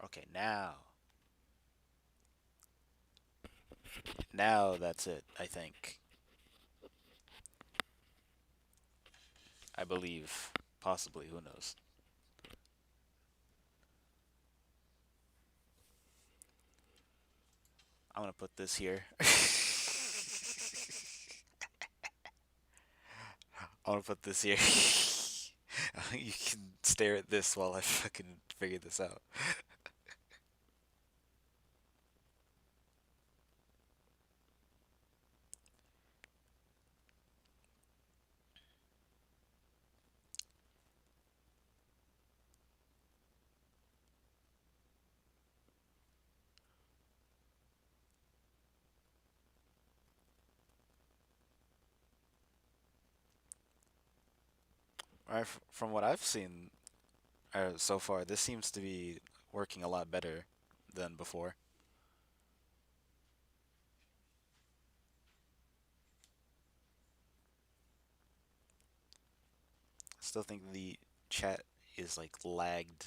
Okay, now that's it. I think. I believe. Possibly. Who knows? I'm gonna put this here. I'm gonna put this here. You can stare at this while I fucking figure this out. From what I've seen so far, this seems to be working a lot better than before. Still think the chat is like lagged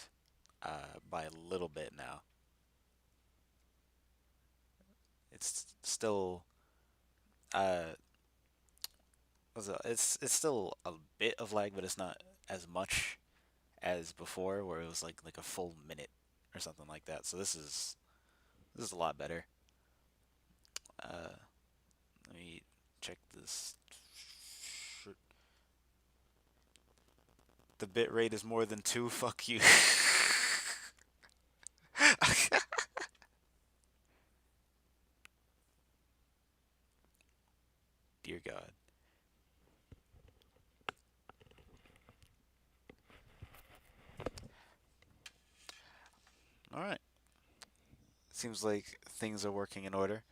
by a little bit now. It's still uh, it's still a bit of lag, but it's not as much as before, where it was like a full minute or something like that. So this is a lot better. Uh, Let me check this. The bit rate is more than two. Fuck you. Dear God. All right. Seems like things are working in order.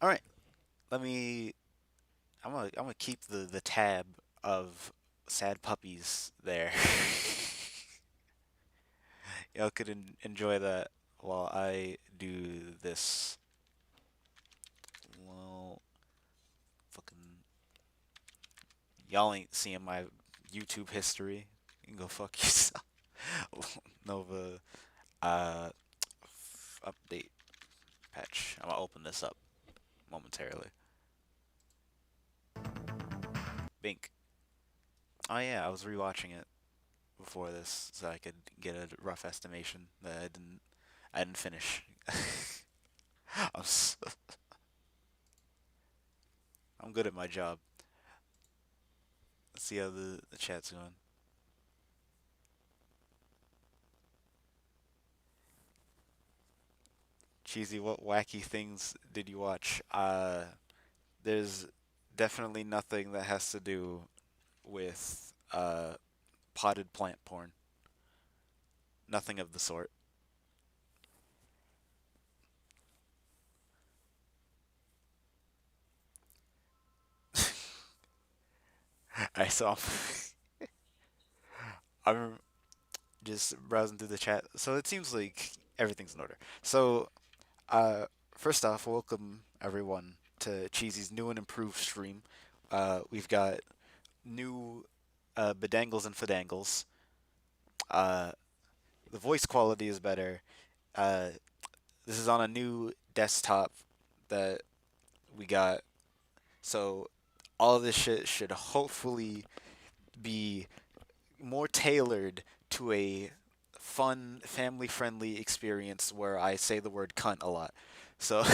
All right. Let me. I'm gonna keep the tab of sad puppies there. Y'all could enjoy that while I do this. Well, fucking. Y'all ain't seeing my YouTube history. You can go fuck yourself. Nova uh, update patch. I'm gonna open this up momentarily. Bink. Oh yeah, I was rewatching it before this so I could get a rough estimation that I didn't finish. I'm s- I'm good at my job. Let's see how the chat's going. Cheesy, what wacky things did you watch? There's definitely nothing that has to do with potted plant porn. Nothing of the sort. I saw. I'm just browsing through the chat. So it seems like everything's in order. So, uh, first off, welcome everyone to Cheesy's new and improved stream. We've got new bedangles and fadangles. Uh, the voice quality is better. Uh, this is on a new desktop that we got. So all of this shit should hopefully be more tailored to a fun, family-friendly experience where I say the word cunt a lot. So, all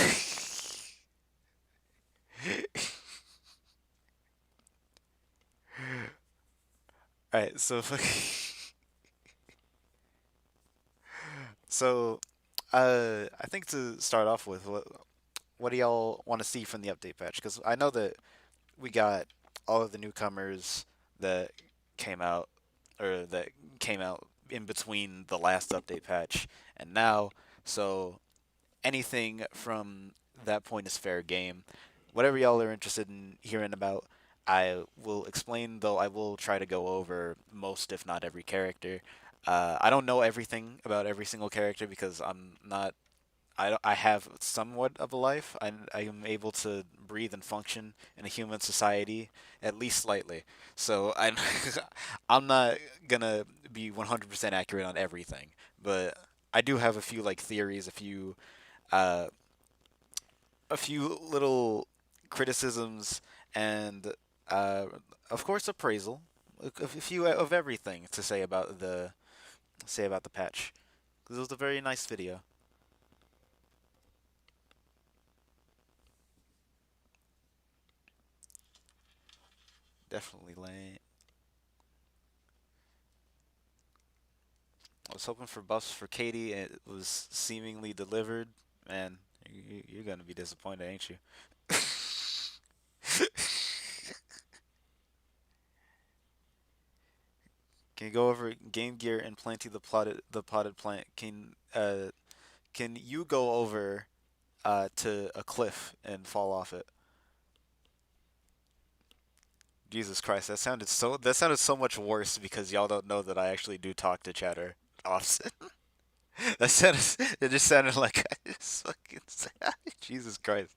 right. So, I think to start off with, what do y'all want to see from the update patch? Because I know that we got all of the newcomers that came out, or that came out in between the last update patch and now. So anything from that point is fair game. Whatever y'all are interested in hearing about, I will explain, though I will try to go over most, if not every character. I don't know everything about every single character because I'm not I have somewhat of a life. I am able to breathe and function in a human society at least slightly. So I'm I'm not gonna be 100% accurate on everything, but I do have a few like theories, uh, a few little criticisms, and uh, of course appraisal, a few of everything to say about the patch. 'Cause it was a very nice video. Definitely lame. I was hoping for buffs for Katie, and it was seemingly delivered. Man, you're gonna be disappointed, ain't you? Can you go over Game Gear and Planty the potted plant? Can you go over to a cliff and fall off it? Jesus Christ, that sounded so much worse because y'all don't know that I actually do talk to chatter often. That sounded it just sounded like I just fucking Jesus Christ.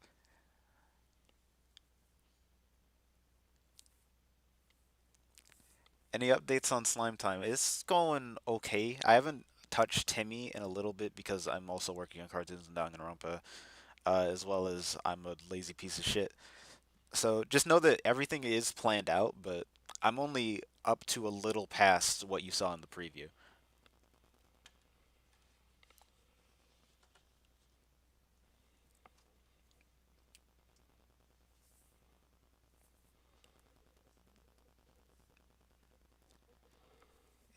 Any updates on Slime Time? It's going okay. I haven't touched Timmy in a little bit because I'm also working on cartoons and Danganronpa, as well as I'm a lazy piece of shit. So just know that everything is planned out, but I'm only up to a little past what you saw in the preview.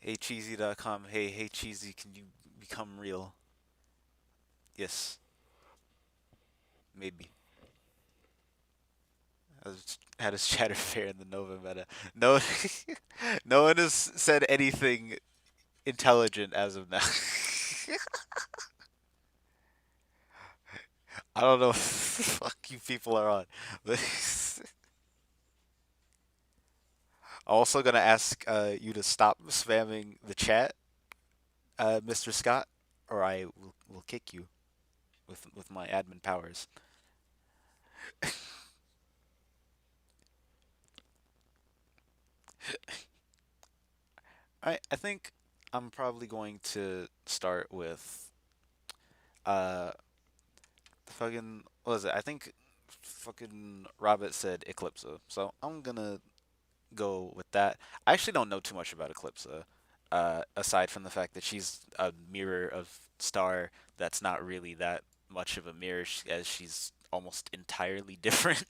HeyCheesy.com. Hey Cheesy, can you become real? Yes, maybe. How does chatter fare in the Nova meta? No, no one has said anything intelligent as of now. I don't know what the fuck you people are on. But I'm also gonna ask you to stop spamming the chat, Mr. Scott, or I will kick you with my admin powers. I think I'm probably going to start with uh fucking what was it? I think fucking Robert said Eclipsa, so I'm gonna go with that. I actually don't know too much about Eclipsa, aside from the fact that she's a mirror of Star that's not really that much of a mirror, as she's almost entirely different.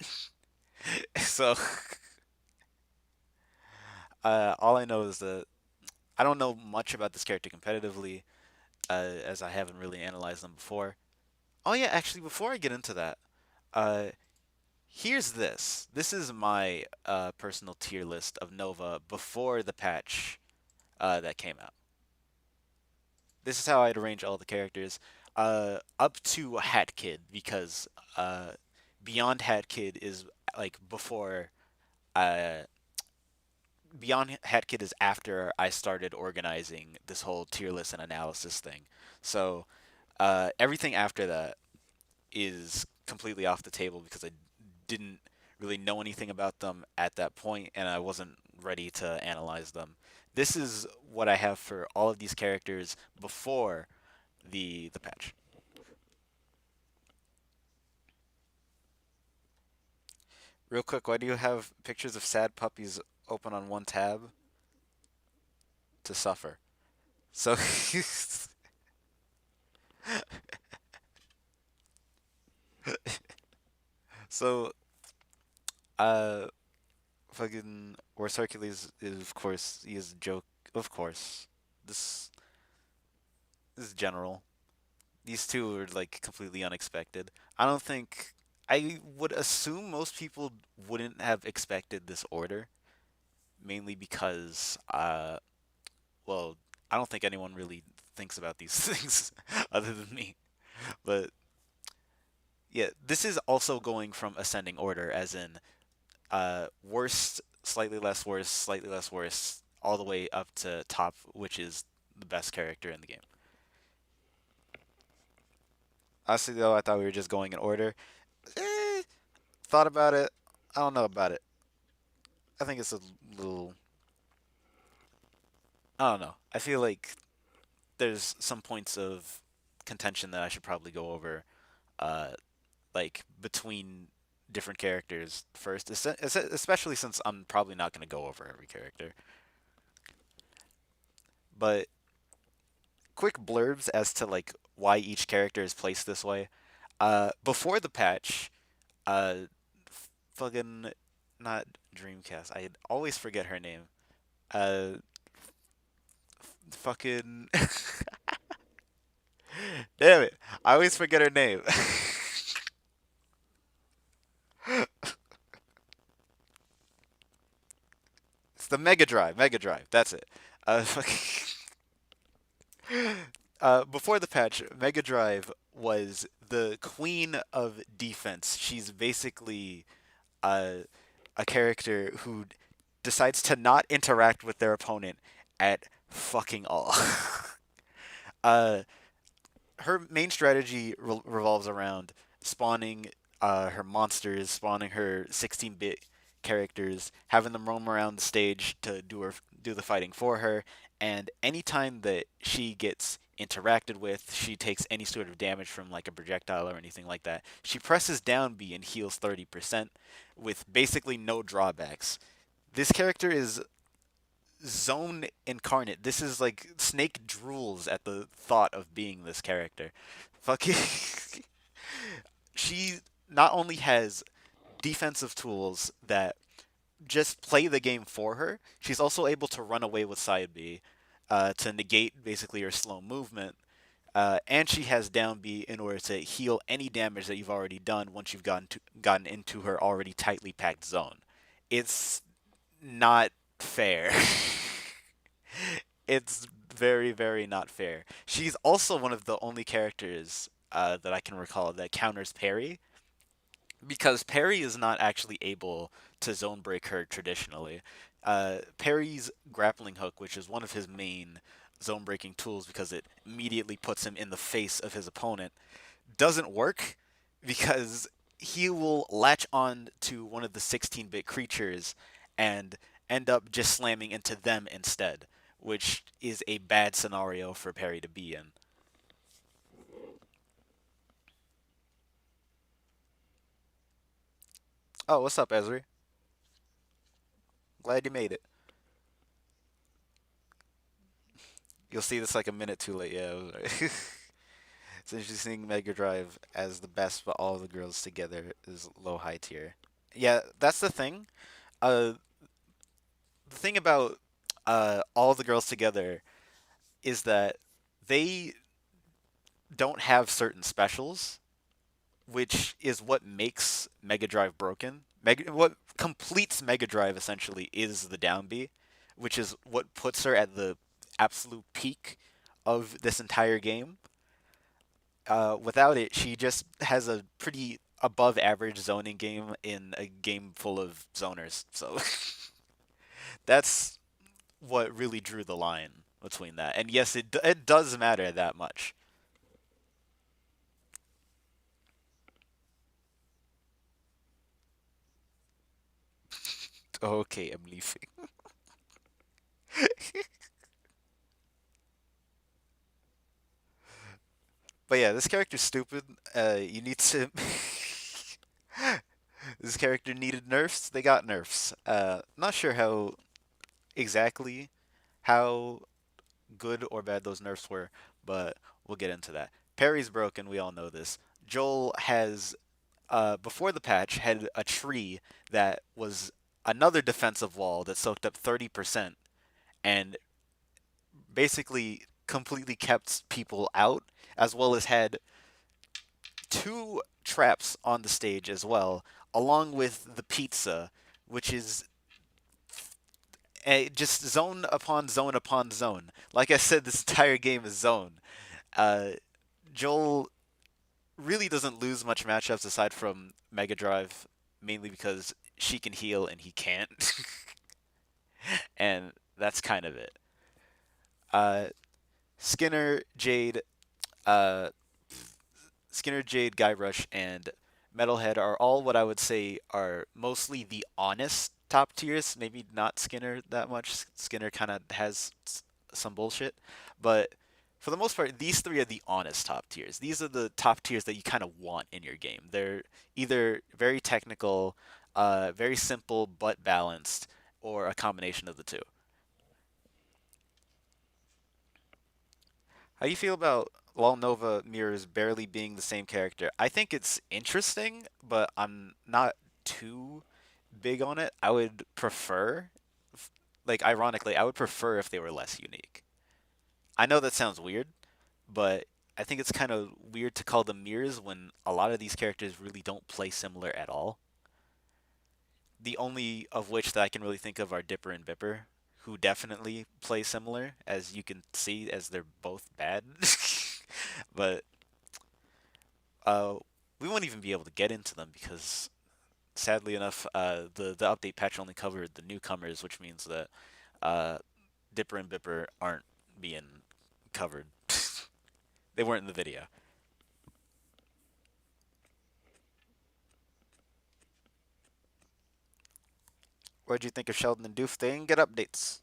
So, all I know is that I don't know much about this character competitively, as I haven't really analyzed them before. Oh yeah, actually, before I get into that, uh, here's this. This is my personal tier list of Nova before the patch that came out. This is how I'd arrange all the characters, up to Hat Kid because uh, beyond Hat Kid is like before. Uh, beyond Hat Kid is after I started organizing this whole tier list and analysis thing. So everything after that is completely off the table because I didn't really know anything about them at that point, and I wasn't ready to analyze them. This is what I have for all of these characters before the patch. Real quick, why do you have pictures of sad puppies open on one tab? To suffer. So so uh fucking Worst Hercules is, of course, he is a joke. Of course. This this is general. These two are like completely unexpected. I don't think I would assume most people wouldn't have expected this order, mainly because well, I don't think anyone really thinks about these things other than me. But yeah, this is also going from ascending order, as in worst, slightly less worse, all the way up to top, which is the best character in the game. Honestly, though, I thought we were just going in order. Eh, thought about it. I don't know about it. I think it's a little. I don't know. I feel like there's some points of contention that I should probably go over, uh, like between different characters first, especially since I'm probably not going to go over every character. But quick blurbs as to like why each character is placed this way. Before the patch, uh, fucking not Dreamcast. I always forget her name. Uh, fucking damn it! I always forget her name. It's the Mega Drive. Mega Drive. That's it. Before the patch, Mega Drive was the queen of defense. She's basically uh, a character who decides to not interact with their opponent at fucking all. uh, Her main strategy revolves around spawning her monsters, spawning her 16-bit characters, having them roam around the stage to do the fighting for her, and anytime that she gets interacted with, she takes any sort of damage from like a projectile or anything like that. She presses down B and heals 30% with basically no drawbacks. This character is Zone incarnate. This is like Snake drools at the thought of being this character. Fucking she not only has defensive tools that just play the game for her, she's also able to run away with side B to negate basically her slow movement. And she has down B in order to heal any damage that you've already done once you've gotten into her already tightly packed zone. It's not fair. It's very, very not fair. She's also one of the only characters that I can recall that counters parry, because parry is not actually able to zone break her traditionally. Parry's grappling hook, which is one of his main zone breaking tools because it immediately puts him in the face of his opponent, doesn't work because he will latch on to one of the 16-bit creatures and end up just slamming into them instead, which is a bad scenario for Perry to be in. Oh, what's up, Ezri? Glad you made it. You'll see this like a minute too late. Yeah, it's interesting. Mega Drive as the best, but all the girls together is low high tier. Yeah, that's the thing. Uh, the thing about all the girls together is that they don't have certain specials, which is what makes Mega Drive broken. What completes Mega Drive essentially is the down B, which is what puts her at the absolute peak of this entire game. Without it, she just has a pretty above average zoning game in a game full of zoners. So that's what really drew the line between that. And yes, it does matter that much. Okay, I'm leaving. But yeah, this character's stupid. You need to. This character needed nerfs. They got nerfs. Not sure how exactly how good or bad those nerfs were, but we'll get into that. Parry's broken. We all know this. Joel has, before the patch, had a tree that was another defensive wall that soaked up 30% and basically completely kept people out, as well as had two traps on the stage as well, along with the pizza, which is just zone upon zone upon zone. Like I said, this entire game is zone. Uh, Joel really doesn't lose much matchups aside from Mega Drive, mainly because she can heal and he can't, and that's kind of it. Uh, Skinner, Jade, uh, Skinner, Jade, Guybrush, and Metalhead are all what I would say are mostly the honest top tiers. Maybe not Skinner that much. Skinner kind of has some bullshit, but for the most part, these three are the honest top tiers. These are the top tiers that you kind of want in your game. They're either very technical, very simple but balanced, or a combination of the two. How do you feel about Lawl Nova Mirrors barely being the same character? I think it's interesting, but I'm not too big on it. I would prefer, like, ironically, I would prefer if they were less unique. I know that sounds weird, but I think it's kind of weird to call them mirrors when a lot of these characters really don't play similar at all. The only of which that I can really think of are Dipper and Bipper, who definitely play similar, as you can see, as they're both bad. But uh, we won't even be able to get into them because, sadly enough, the update patch only covered the newcomers, which means that uh, Dipper and Bipper aren't being covered. They weren't in the video. What did you think of Sheldon and Doof? They didn't get updates.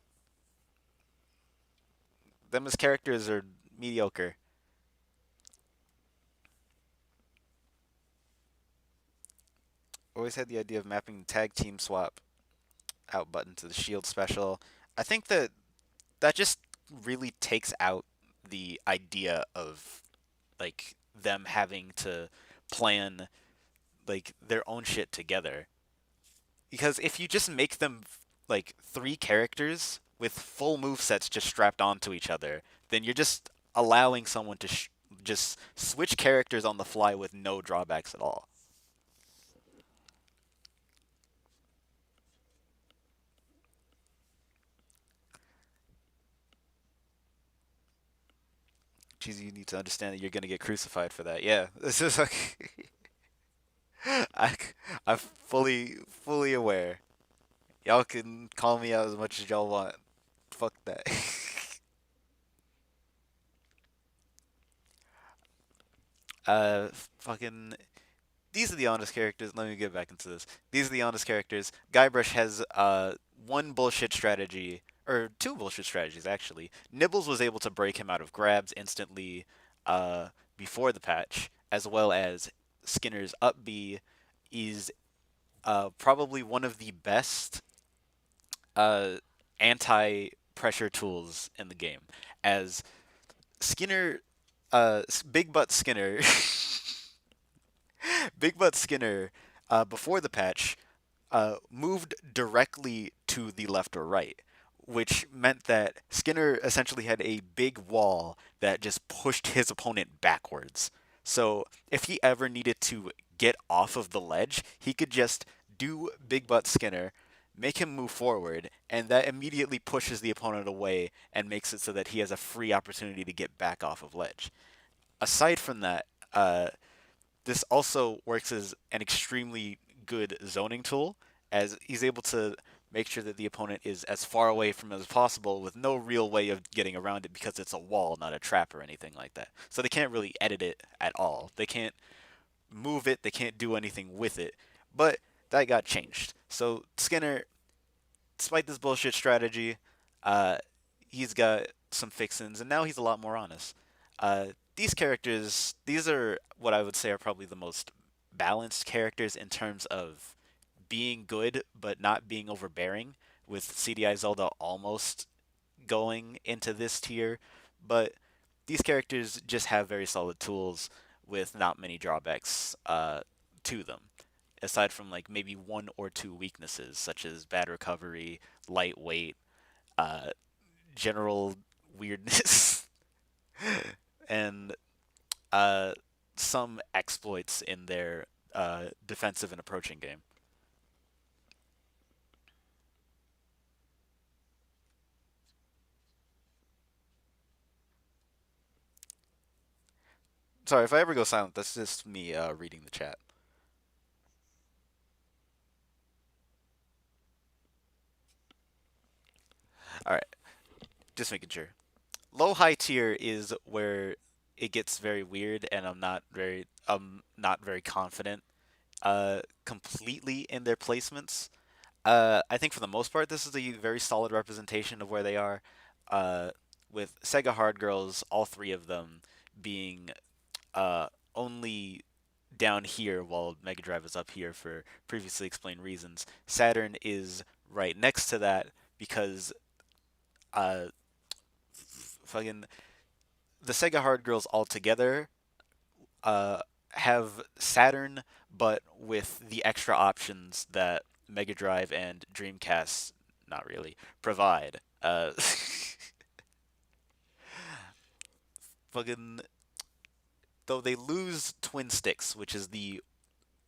Them as characters are mediocre. Always had the idea of mapping the tag team swap out button to the Shield special. I think that that just really takes out the idea of like them having to plan like their own shit together. Because if you just make them like three characters with full move sets just strapped onto each other, then you're just allowing someone to just switch characters on the fly with no drawbacks at all. Jeez, you need to understand that you're gonna get crucified for that. Yeah, this is like I, I'm fully aware. Y'all can call me out as much as y'all want. Fuck that. uh, fucking. These are the honest characters. Let me get back into this. These are the honest characters. Guybrush has one bullshit strategy, or two bullshit strategies actually. Nibbles was able to break him out of grabs instantly before the patch, as well as Skinner's up B is probably one of the best uh, anti pressure tools in the game. As Skinner, Big Butt Skinner, Big Butt Skinner, before the patch, moved directly to the left or right, which meant that Skinner essentially had a big wall that just pushed his opponent backwards. So if he ever needed to get off of the ledge, he could just do Big Butt Skinner, make him move forward, and that immediately pushes the opponent away and makes it so that he has a free opportunity to get back off of ledge. Aside from that, this also works as an extremely good zoning tool, as he's able to make sure that the opponent is as far away from it as possible with no real way of getting around it because it's a wall, not a trap or anything like that. So they can't really edit it at all. They can't move it, they can't do anything with it. But that got changed. So Skinner, despite this bullshit strategy, uh, he's got some fixins, and now he's a lot more honest. These characters, these are what I would say are probably the most balanced characters in terms of being good but not being overbearing, with CDI Zelda almost going into this tier. But these characters just have very solid tools with not many drawbacks to them, aside from like maybe one or two weaknesses, such as bad recovery, lightweight, uh, general weirdness, and uh, some exploits in their defensive and approaching game. Sorry, if I ever go silent, that's just me reading the chat. All right, just making sure. Low high tier is where it gets very weird, and I'm not very confident completely in their placements. I think for the most part, this is a very solid representation of where they are. Uh, with Sega Hard Girls, all three of them being uh, only down here while Mega Drive is up here for previously explained reasons. Saturn is right next to that because uh, fucking the Sega Hard Girls all together uh, have Saturn, but with the extra options that Mega Drive and Dreamcast, not really, provide. Fucking though they lose twin sticks, which is the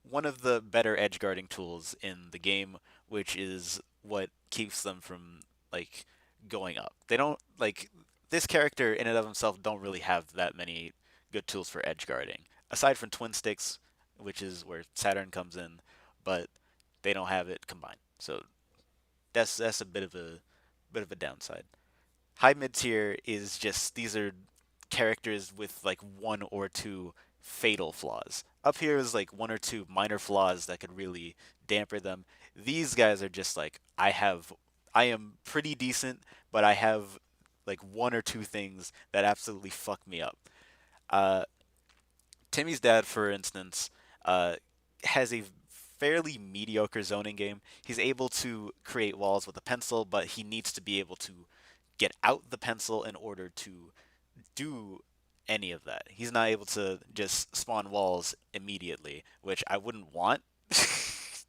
one of the better edge guarding tools in the game, which is what keeps them from like going up. They don't like this character in and of himself don't really have that many good tools for edge guarding. Aside from twin sticks, which is where Saturn comes in, but they don't have it combined. So that's a bit of a downside. High mid tier is just these are characters with like one or two fatal flaws. Up here is like one or two minor flaws that could really damper them. These guys are just like I am pretty decent, but I have like one or two things that absolutely fuck me up. Uh, Timmy's dad, for instance, has a fairly mediocre zoning game. He's able to create walls with a pencil, but he needs to be able to get out the pencil in order to do any of that. He's not able to just spawn walls immediately, which I wouldn't want.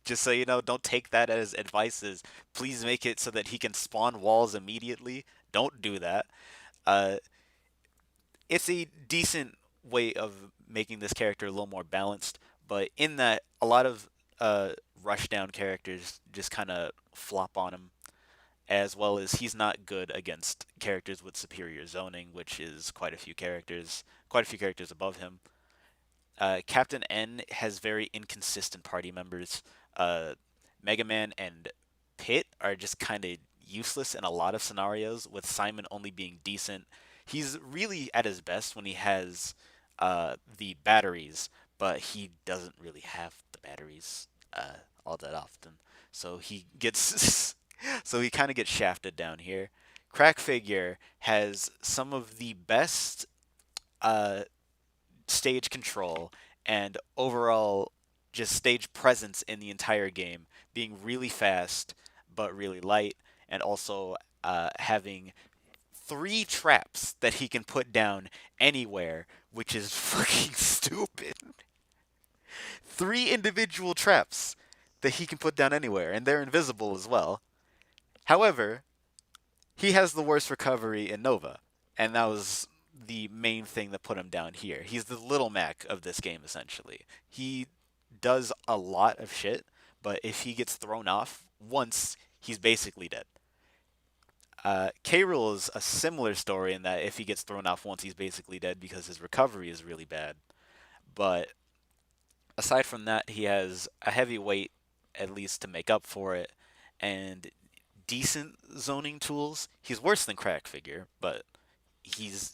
Just so you know, don't take that as advice. Please make it so that he can spawn walls immediately. Don't do that. Uh, it's a decent way of making this character a little more balanced, but in that, a lot of rush down characters just kind of flop on him, as well as he's not good against characters with superior zoning, which is quite a few characters above him. Captain N has very inconsistent party members. Uh, Mega Man and Pit are just kind of useless in a lot of scenarios, with Simon only being decent. He's really at his best when he has the batteries, but he doesn't really have the batteries all that often. So he gets, so he kind of gets shafted down here. Crack Figure has some of the best uh, stage control and overall just stage presence in the entire game, being really fast but really light, and also having three traps that he can put down anywhere, which is fucking stupid. Three individual traps that he can put down anywhere, and they're invisible as well. However, he has the worst recovery in Nova, and that was the main thing that put him down here. He's the little Mac of this game, essentially. He does a lot of shit, but if he gets thrown off once, he's basically dead. K. Rool is a similar story in that if he gets thrown off once, he's basically dead because his recovery is really bad. But aside from that, he has a heavy weight, at least to make up for it, and decent zoning tools. He's worse than Crack Figure, but he's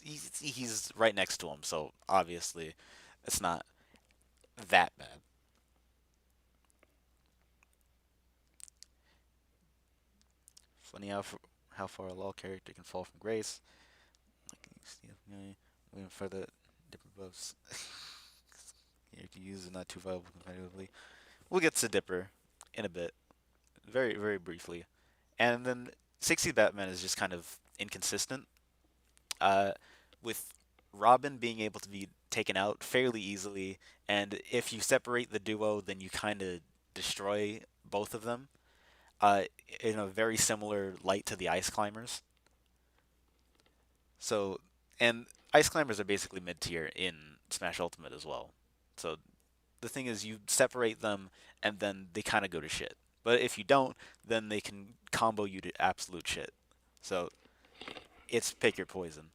right next to him, so obviously it's not that bad. Funny how far a law character can fall from grace. Like, waiting for the Dipper buffs. You can use it not too viable competitively. We'll get to Dipper in a bit, very briefly, and then 60 Batman is just kind of inconsistent. Uh, with Robin being able to be taken out fairly easily, and if you separate the duo, then you kind of destroy both of them. Uh, in a very similar light to the Ice Climbers. So, and Ice Climbers are basically mid tier in Smash Ultimate as well. So the thing is, you separate them, and then they kind of go to shit. But if you don't, then they can combo you to absolute shit. So it's pick your poison.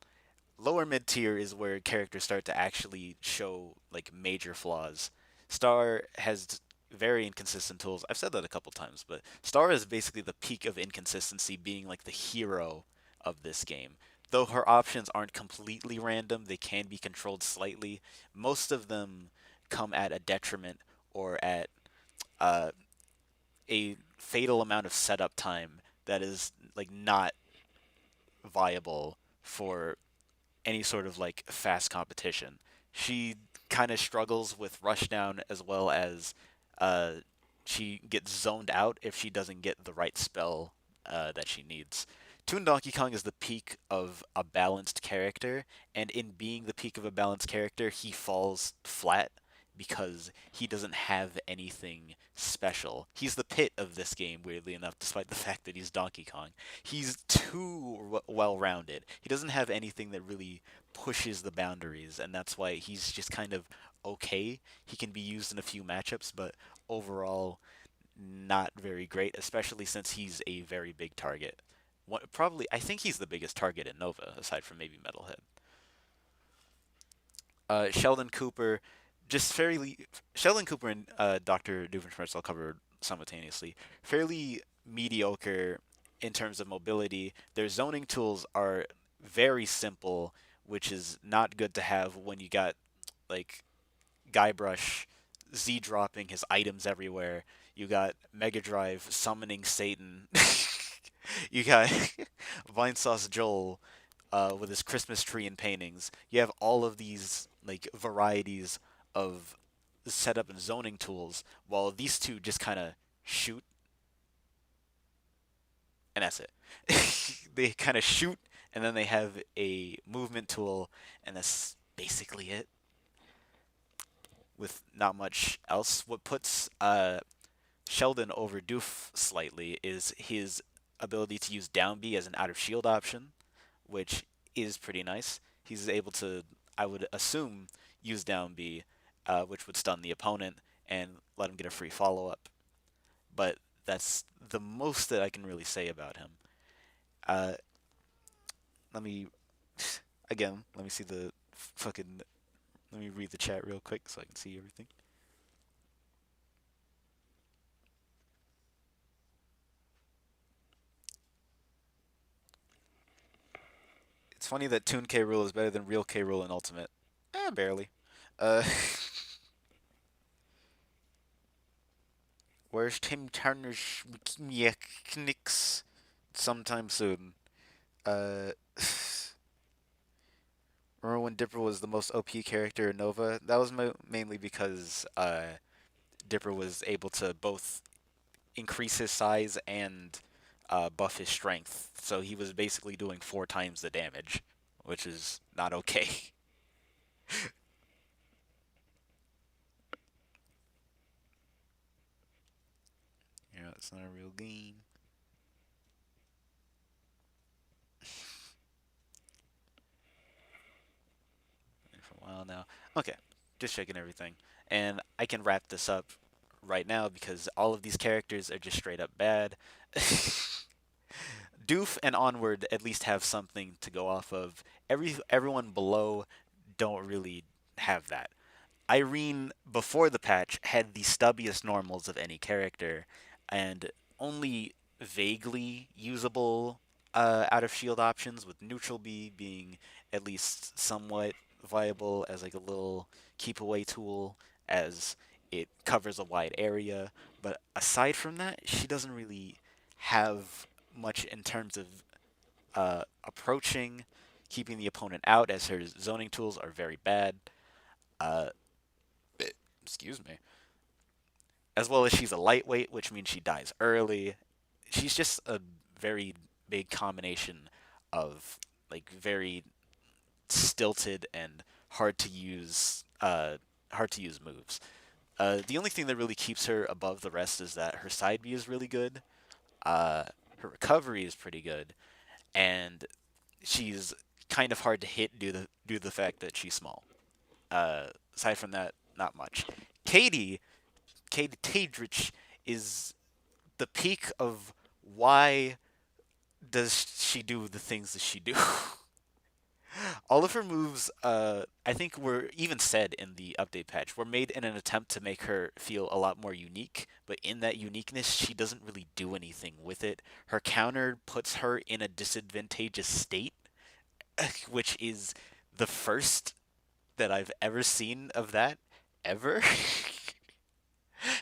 Lower mid tier is where characters start to actually show like major flaws. Star has very inconsistent tools. I've said that a couple times, but Star is basically the peak of inconsistency, being like the hero of this game. though her options aren't completely random, they can be controlled slightly. Most of them come at a detriment or at uh, a fatal amount of setup time that is like not viable for any sort of like fast competition. She kind of struggles with rushdown as well as uh, she gets zoned out if she doesn't get the right spell that she needs. Toon Donkey Kong is the peak of a balanced character, and in being the peak of a balanced character, he falls flat because he doesn't have anything special. He's the pit of this game, weirdly enough, despite the fact that he's Donkey Kong. He's too well rounded. He doesn't have anything that really pushes the boundaries, and that's why he's just kind of okay. He can be used in a few matchups, but overall, not very great, especially since he's a very big target. Probably, I think he's the biggest target in Nova, aside from maybe Metalhead. Sheldon Cooper, just fairly. Sheldon Cooper and Dr. Doofenshmirtz I'll cover simultaneously. Fairly mediocre in terms of mobility. Their zoning tools are very simple, which is not good to have when you got like Guybrush Z dropping his items everywhere. You got Mega Drive summoning Satan. You got Vinesauce Joel with his Christmas tree and paintings. You have all of these like varieties of setup and zoning tools, while these two just kind of shoot, and that's it. They kind of shoot, and then they have a movement tool, and that's basically it. With not much else, what puts Sheldon over Doof slightly is his ability to use down B as an out of shield option, which is pretty nice. He's able to, I would assume, use down B, which would stun the opponent and let him get a free follow up. But that's the most that I can really say about him. Uh, let me, again, let me see the fucking, let me read the chat real quick so I can see everything. It's funny that Toon K. Rool is better than Real K. Rool in Ultimate. Barely. Uh, where's Tim Turner's mechanics? Sometime soon. Uh, remember when Dipper was the most OP character in Nova? That was mainly because Dipper was able to both increase his size and buff his strength. So he was basically doing 4 times the damage, which is not okay. You know, it's not a real game. For a while now. Okay, just checking everything. And I can wrap this up right now because all of these characters are just straight up bad. Doof and Onward at least have something to go off of. Everyone below don't really have that. Irene before the patch had the stubbiest normals of any character, and only vaguely usable out of shield options, with neutral B being at least somewhat viable as like a little keep away tool, as it covers a wide area. But aside from that, she doesn't really have much in terms of approaching, keeping the opponent out, as her zoning tools are very bad. Uh, excuse me. As well as she's a lightweight, which means she dies early. She's just a very big combination of like very stilted and hard to use moves. The only thing that really keeps her above the rest is that her side B is really good. Uh, her recovery is pretty good, and she's kind of hard to hit due to the fact that she's small. Aside from that, not much. Katie Katie Tadrich is the peak of why does she do the things that she do. All of her moves, I think, were even said in the update patch, were made in an attempt to make her feel a lot more unique. But in that uniqueness, she doesn't really do anything with it. Her counter puts her in a disadvantageous state which is the first that I've ever seen of that ever.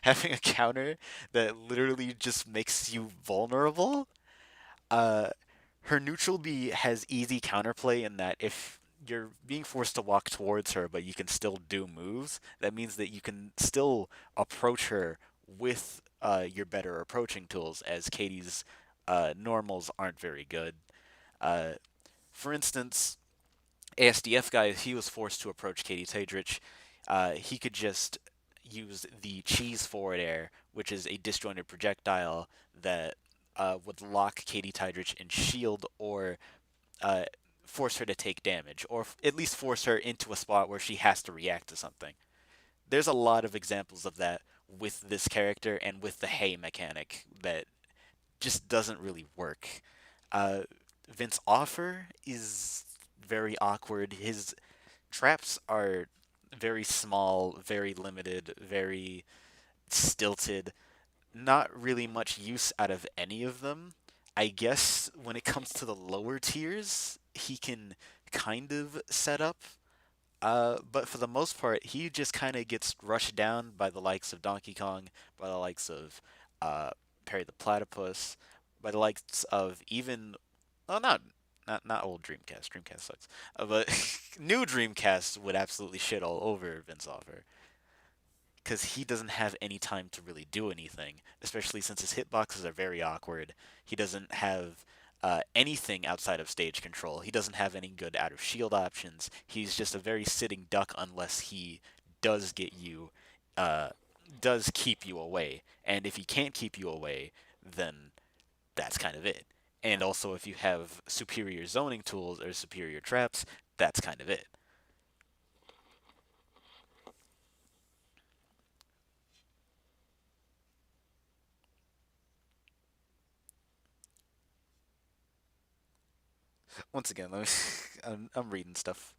Having a counter that literally just makes you vulnerable. Uh, Her neutral B has easy counterplay in that if you're being forced to walk towards her, but you can still do moves, that means that you can still approach her with your better approaching tools, as Katie's normals aren't very good. Uh, for instance, ASDF guy, he was forced to approach Katie Tadrich. He could just use the cheese forward air, which is a disjointed projectile that would lock Katie Tydrich in shield or uh, force her to take damage, or at least force her into a spot where she has to react to something. There's a lot of examples of that with this character and with the hay mechanic that just doesn't really work. Uh, Vince Offer is very awkward. His traps are very small, very limited, very stilted. Not really much use out of any of them. I guess when it comes to the lower tiers, he can kind of set up. But for the most part, he just kind of gets rushed down by the likes of Donkey Kong, by the likes of uh, Perry the Platypus, by the likes of even, well, not old Dreamcast. Dreamcast sucks. But new Dreamcast would absolutely shit all over Vince Offer because he doesn't have any time to really do anything, especially since his hitboxes are very awkward. He doesn't have anything outside of stage control. He doesn't have any good out of shield options. He's just a very sitting duck unless he does get you, uh, does keep you away. And if he can't keep you away, then that's kind of it. And also, if you have superior zoning tools or superior traps, that's kind of it. Once again, let me, I'm reading stuff.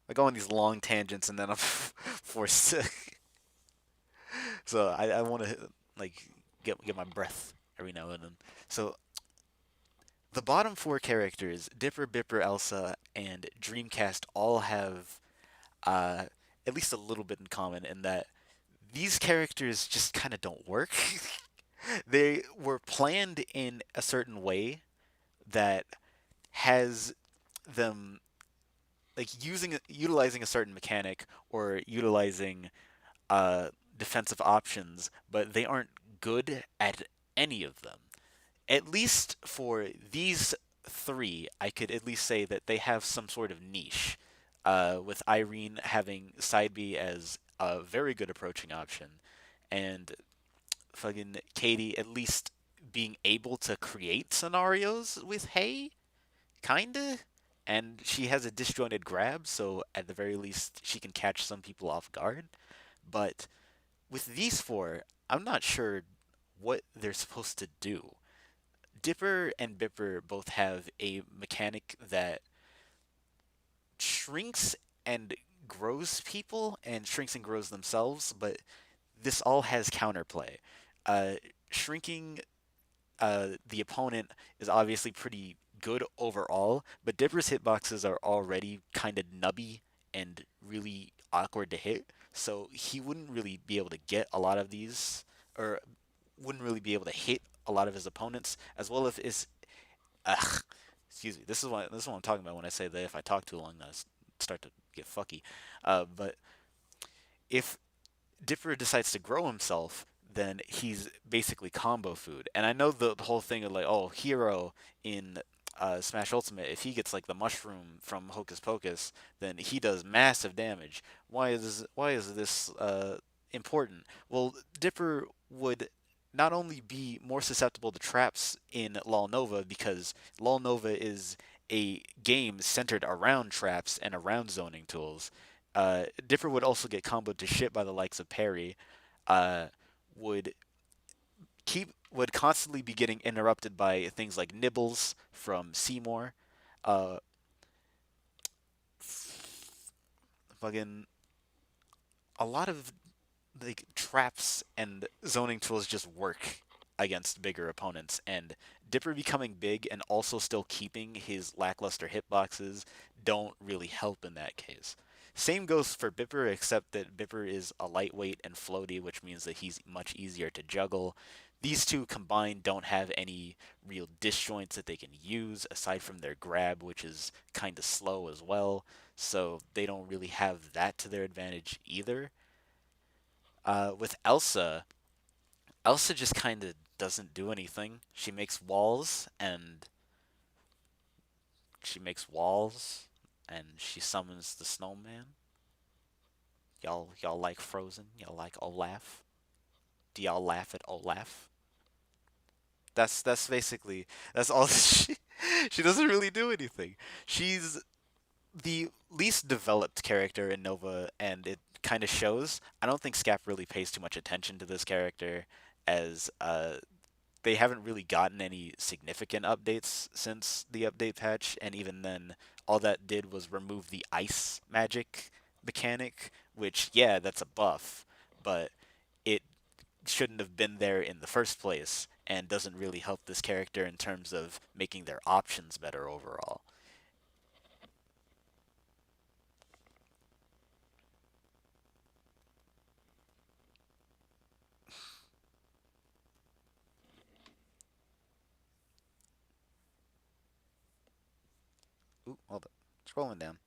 I go on these long tangents and then I'm forced to. So I want to like get my breath every now and then. So the bottom four characters, Dipper, Bipper, Elsa, and Dreamcast, all have uh, at least a little bit in common in that these characters just kind of don't work. They were planned in a certain way that has them like utilizing a certain mechanic or utilizing defensive options, but they aren't good at any of them. At least for these three, I could at least say that they have some sort of niche. With Irene having side B as a very good approaching option, and fucking Katie at least being able to create scenarios with Hay, kinda. And she has a disjointed grab, so at the very least she can catch some people off guard. But with these four, I'm not sure what they're supposed to do. Dipper and Bipper both have a mechanic that shrinks and grows people and shrinks and grows themselves, but this all has counterplay. Uh, Shrinking the opponent is obviously pretty good overall, but Dipper's hitboxes are already kind of nubby and really awkward to hit, so he wouldn't really be able to get a lot of these, or wouldn't really be able to hit a lot of his opponents, as well as his. Ugh, excuse me. This is what I'm talking about when I say that if I talk too long, then I start to get fucky. But if Dipper decides to grow himself, then he's basically combo food. And I know the whole thing of like, oh, hero in Smash Ultimate, if he gets like the mushroom from Hocus Pocus, then he does massive damage. Why is this important? Well, Dipper would not only be more susceptible to traps in Lawl Nova because Lawl Nova is a game centered around traps and around zoning tools. Dipper would also get comboed to shit by the likes of Perry. Uh, would would constantly be getting interrupted by things like nibbles from Seymour. Uh, Fucking a lot of like traps and zoning tools just work. against bigger opponents, and Dipper becoming big and also still keeping his lackluster hitboxes don't really help in that case. Same goes for Bipper, except that Bipper is a lightweight and floaty, which means that he's much easier to juggle. These two combined don't have any real disjoints that they can use aside from their grab, which is kind of slow as well. So they don't really have that to their advantage either. With Elsa, Elsa just kind of doesn't do anything. She makes walls and she summons the snowman. Y'all like Frozen? Y'all like Olaf? Do y'all laugh at Olaf? That's basically that's all she doesn't really do anything. She's the least developed character in Nova, and it kind of shows. I don't think Scap really pays too much attention to this character, as they haven't really gotten any significant updates since the update patch, and even then, all that did was remove the ice magic mechanic, which, yeah, that's a buff, but it shouldn't have been there in the first place, and doesn't really help this character in terms of making their options better overall. Ooh, hold up. Scrolling down.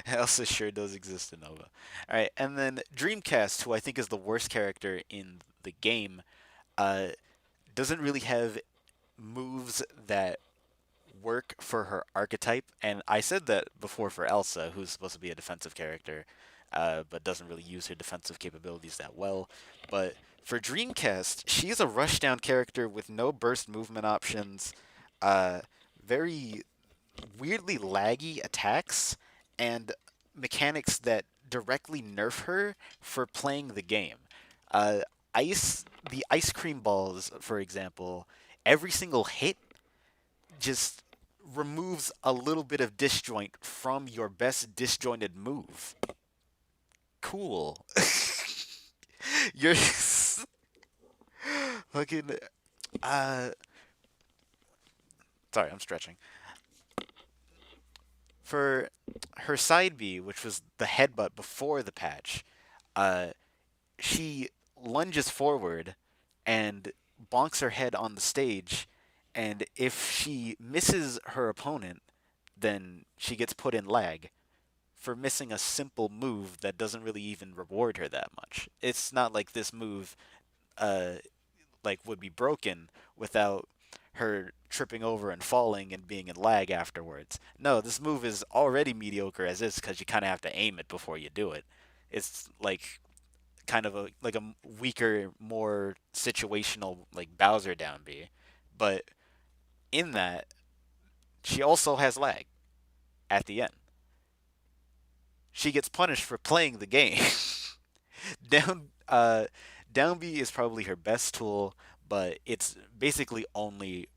Elsa sure does exist in Nova. Alright, and then Dreamcast, who I think is the worst character in the game, uh, doesn't really have moves that work for her archetype. And I said that before for Elsa, who's supposed to be a defensive character, but doesn't really use her defensive capabilities that well. But for Dreamcast, she's a rushdown character with no burst movement options, uh, very weirdly laggy attacks, and mechanics that directly nerf her for playing the game. Uh, the ice cream balls, for example, every single hit just removes a little bit of disjoint from your best disjointed move. Cool. You're fucking uh sorry, I'm stretching. For her side B, which was the headbutt before the patch, uh she lunges forward and bonks her head on the stage, and if she misses her opponent, then she gets put in lag for missing a simple move that doesn't really even reward her that much. It's not like this move uh would be broken without her tripping over and falling and being in lag afterwards. No, this move is already mediocre as is because you kind of have to aim it before you do it. It's like kind of a weaker, more situational like Bowser down B, but in that she also has lag at the end. She gets punished for playing the game. down down B is probably her best tool, but it's basically only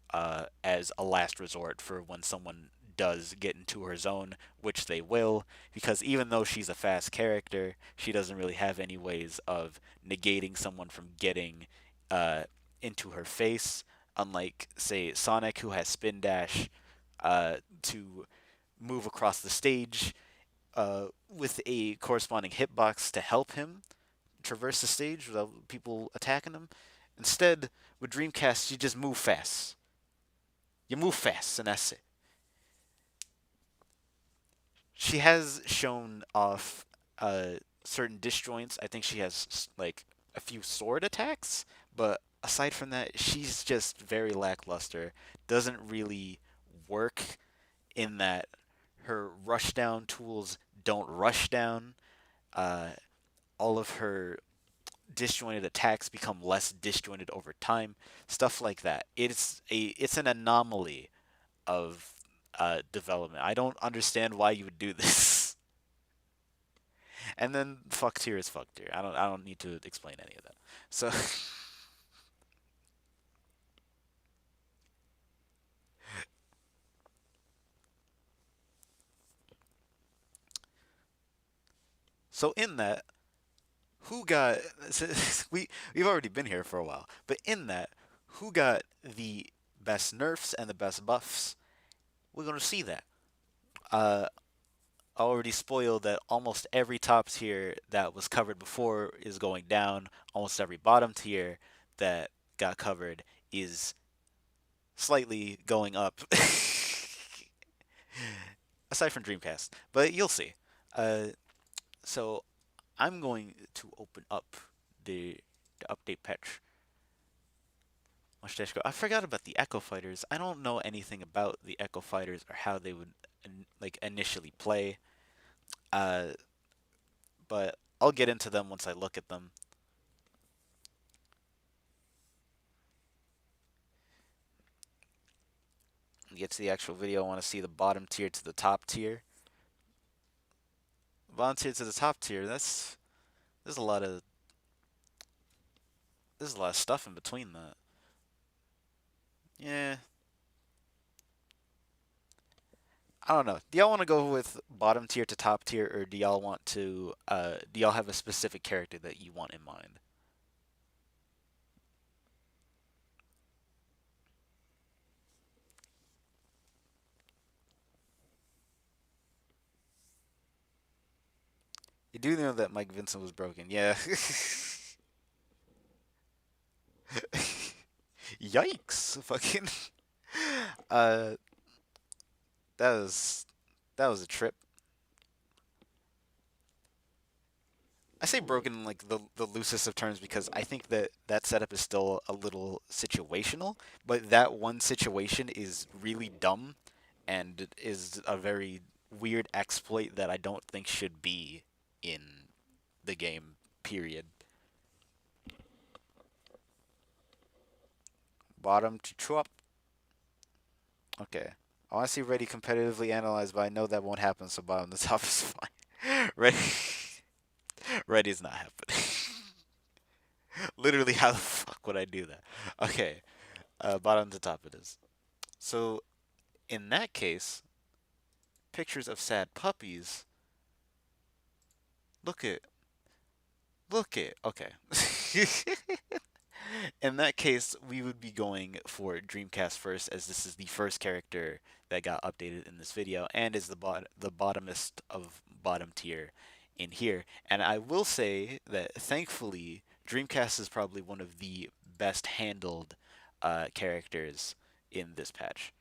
as a last resort for when someone does get into her zone, which they will, because even though she's a fast character, she doesn't really have any ways of negating someone from getting uh, into her face. Unlike, say, Sonic, who has spin dash to move across the stage with a corresponding hitbox to help him traverse the stage without people attacking him. Instead, with Dreamcast, you just move fast. You move fast, and that's it. She has shown off certain disjoints. I think she has like a few sword attacks, but aside from that, she's just very lackluster. Doesn't really work in that her rushdown tools don't rush down. Uh, all of her disjointed attacks become less disjointed over time, stuff like that. It's an anomaly of development. I don't understand why you would do this. And then fuck tier is fuck tier. I don't need to explain any of that. So So in that, who got we've already been here for a while, but in that, who got the best nerfs and the best buffs? We're gonna see that. Uh, I already spoiled that almost every top tier that was covered before is going down. Almost every bottom tier that got covered is slightly going up. Aside from Dreamcast, but you'll see. Uh, so I'm going to open up the update patch. I forgot about the Echo Fighters. I don't know anything about the Echo Fighters or how they would like initially play. Uh, but I'll get into them once I look at them. Get to the actual video. I want to see the bottom tier to the top tier. Bottom tier to the top tier. There's a lot of there's a lot of stuff in between that. Yeah, I don't know. Do y'all want to go with bottom tier to top tier, or do y'all want to? Do y'all have a specific character that you want in mind? You do know that Mike Vincent was broken, yeah. Yikes! Fucking. Uh, that was that was a trip. I say broken in like the loosest of terms because I think that that setup is still a little situational, but that one situation is really dumb and is a very weird exploit that I don't think should be in the game, period. Bottom to top. Okay. I want to see Ready competitively analyzed, but I know that won't happen, so bottom to top is fine. Ready. Ready is not happening. Literally, how the fuck would I do that? Okay. Bottom to top it is. So, in that case, pictures of sad puppies. Look at. Look at. Okay. In that case, we would be going for Dreamcast first, as this is the first character that got updated in this video, and is the bottomest of bottom tier in here. And I will say that thankfully, Dreamcast is probably one of the best handled characters in this patch.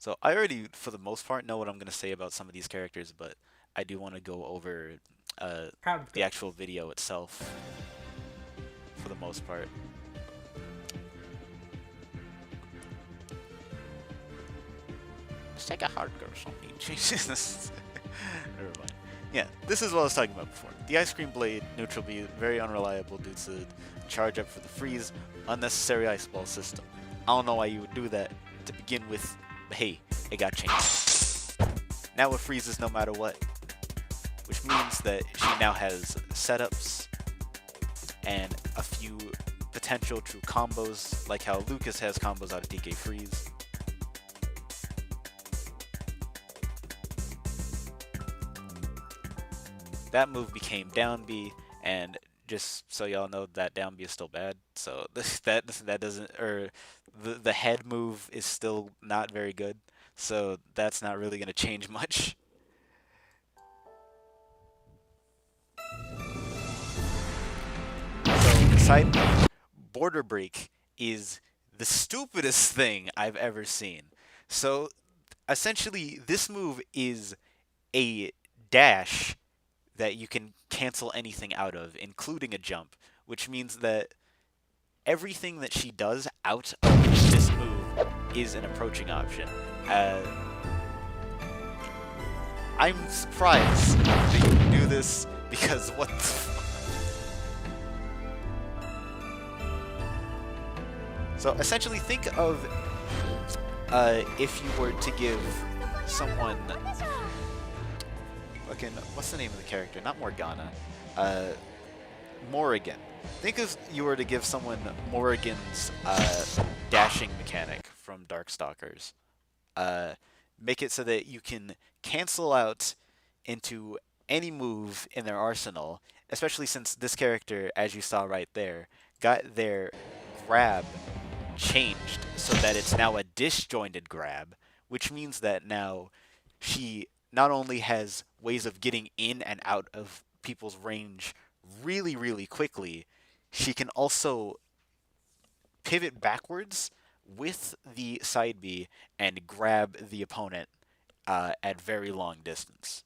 So I already, for the most part, know what I'm going to say about some of these characters, but I do want to go over the actual video itself for the most part. Let's take a hard girl something. Jesus. Never mind. Yeah, this is what I was talking about before. The Ice Cream Blade, neutral B, very unreliable due to charge up for the freeze, unnecessary ice ball system. I don't know why you would do that to begin with, but hey, it got changed. Now it freezes no matter what, which means that she now has setups and a few potential true combos, like how Lucas has combos out of DK Freeze. That move became down B, and just so y'all know, that down B is still bad. So that doesn't, or the head move is still not very good. So that's not really gonna change much. So side note, border break is the stupidest thing I've ever seen. So essentially, this move is a dash that you can cancel anything out of, including a jump, which means that everything that she does out of this move is an approaching option. I'm surprised that you can do this, because what the fuck? So essentially, think of if you were to give someone fucking, what's the name of the character? Not Morgana. Morrigan. Think if you were to give someone Morrigan's dashing mechanic from Darkstalkers. uh, make it so that you can cancel out into any move in their arsenal, especially since this character, as you saw right there, got their grab changed so that it's now a disjointed grab, which means that now she not only has ways of getting in and out of people's range really, really quickly, she can also pivot backwards with the side B and grab the opponent at very long distance.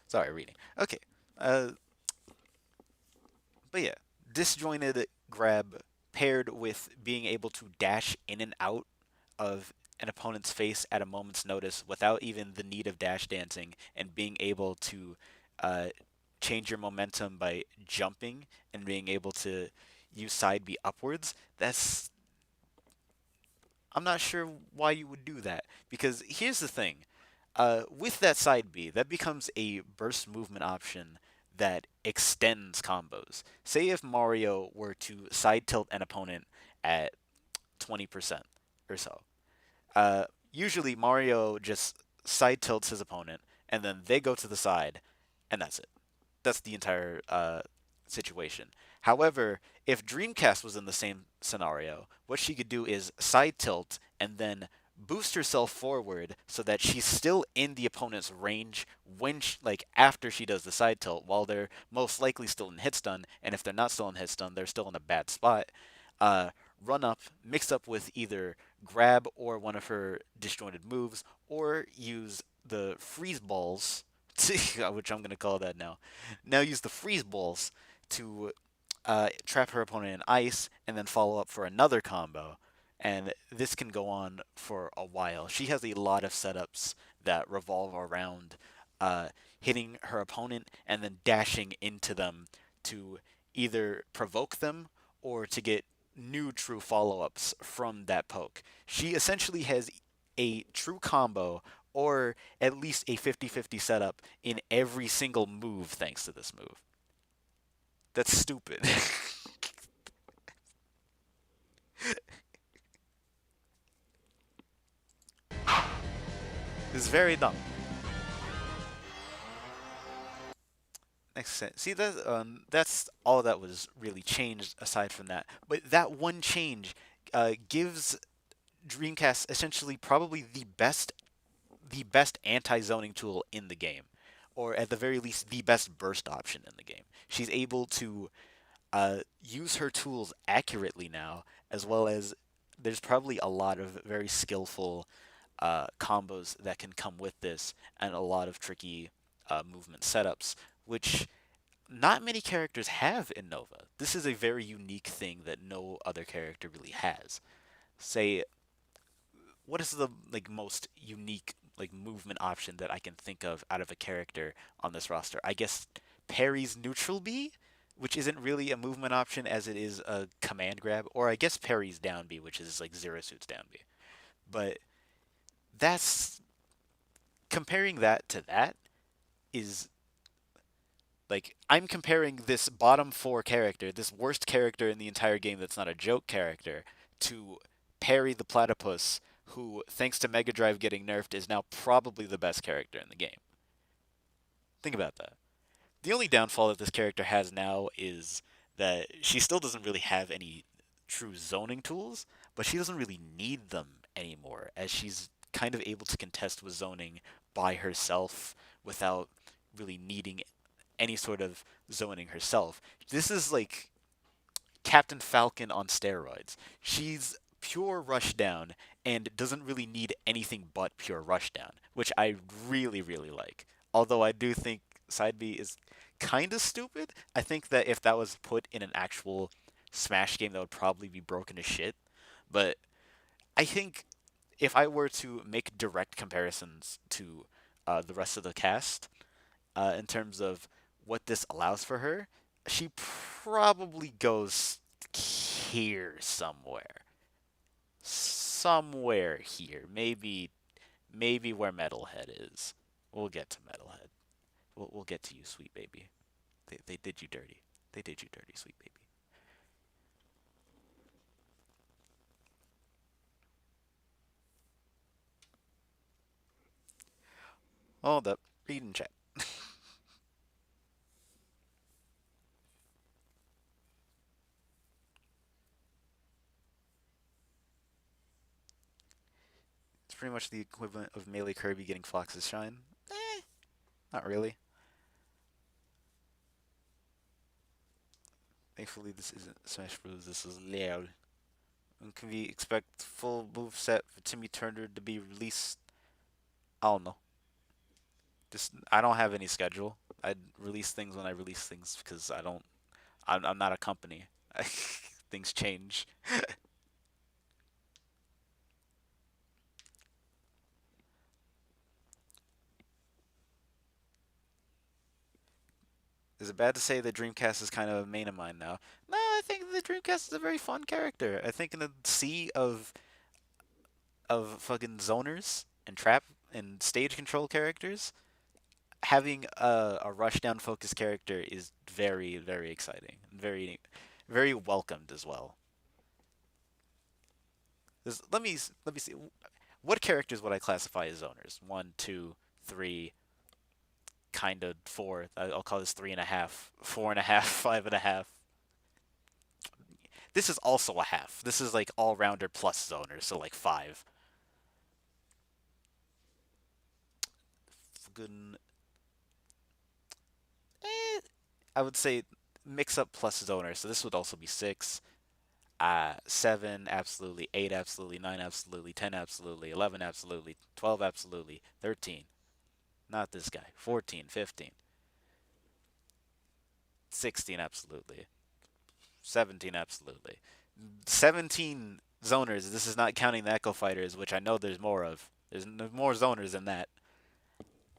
Sorry, reading. Okay. Uh, but yeah, disjointed grab paired with being able to dash in and out of an opponent's face at a moment's notice without even the need of dash dancing, and being able to uh, change your momentum by jumping and being able to use side B upwards. That's I'm not sure why you would do that, because here's the thing. With that side B, that becomes a burst movement option that extends combos. Say if Mario were to side tilt an opponent at 20% or so. Usually Mario just side tilts his opponent, and then they go to the side, and that's it. That's the entire situation. However, if Dreamcast was in the same scenario, what she could do is side tilt and then boost herself forward so that she's still in the opponent's range when like after she does the side tilt, while they're most likely still in hit stun, and if they're not still in hit stun, they're still in a bad spot. Uh, Run up, mixed up with either grab or one of her disjointed moves, or use the freeze balls, which I'm going to call that now. Now use the freeze balls to trap her opponent in ice, and then follow up for another combo. And this can go on for a while. She has a lot of setups that revolve around hitting her opponent and then dashing into them to either provoke them or to get new true follow ups from that poke. She essentially has a true combo or at least a 50-50 setup in every single move thanks to this move. That's stupid. It's very dumb. Next sentence. See that's all that was really changed aside from that. But that one change gives Dreamcast essentially probably the best anti-zoning tool in the game, or at the very least the best burst option in the game. She's able to use her tools accurately now, as well as there's probably a lot of very skillful combos that can come with this, and a lot of tricky movement setups, which not many characters have in Nova. This is a very unique thing that no other character really has. Say, what is the most unique movement option that I can think of out of a character on this roster? I guess Parry's neutral B, which isn't really a movement option as it is a command grab, or I guess Parry's down B, which is like Zero Suit's down B. But that's comparing that to that is I'm comparing this bottom four character, this worst character in the entire game that's not a joke character, to Parry the Platypus, who, thanks to Mega Drive getting nerfed, is now probably the best character in the game. Think about that. The only downfall that this character has now is that she still doesn't really have any true zoning tools, but she doesn't really need them anymore, as she's kind of able to contest with zoning by herself without really needing any sort of zoning herself. This is like Captain Falcon on steroids. She's pure rushdown and doesn't really need anything but pure rushdown, which I really, really like. Although I do think Side B is kind of stupid. I think that if that was put in an actual Smash game, that would probably be broken to shit. But I think if I were to make direct comparisons to the rest of the cast, in terms of what this allows for her, she probably goes here somewhere. Somewhere here. Maybe maybe where Metalhead is. We'll get to Metalhead. We'll get to you, sweet baby. They did you dirty. They did you dirty, sweet baby. Hold up. Read in chat. It's pretty much the equivalent of Melee Kirby getting Fox's Shine. Eh, not really. Thankfully, this isn't Smash Bros. This is Lawl. When can we expect full move set for Timmy Turner to be released? I don't know. Just I don't have any schedule. I release things when I release things because I don't. I'm not a company. Things change. Is it bad to say that Dreamcast is kind of a main of mine now? No, I think the Dreamcast is a very fun character. I think in a sea of fucking zoners and trap and stage control characters, having a rushdown focused character is very very exciting, very very welcomed as well. Let me see. What characters would I classify as zoners? One, two, three, kind of four. I'll call this three and a half, four and a half, five and a half. This is also a half. This is like all rounder plus zoners, so like five. Good. Eh, I would say mix up plus zoner, so this would also be six. Seven, absolutely. Eight, absolutely. Nine, absolutely. 10, absolutely. 11, absolutely. 12, absolutely. 13, not this guy. 14, 15, 16, absolutely. 17, absolutely. 17 zoners. This is not counting the Echo Fighters, which I know there's more of. There's more zoners than that.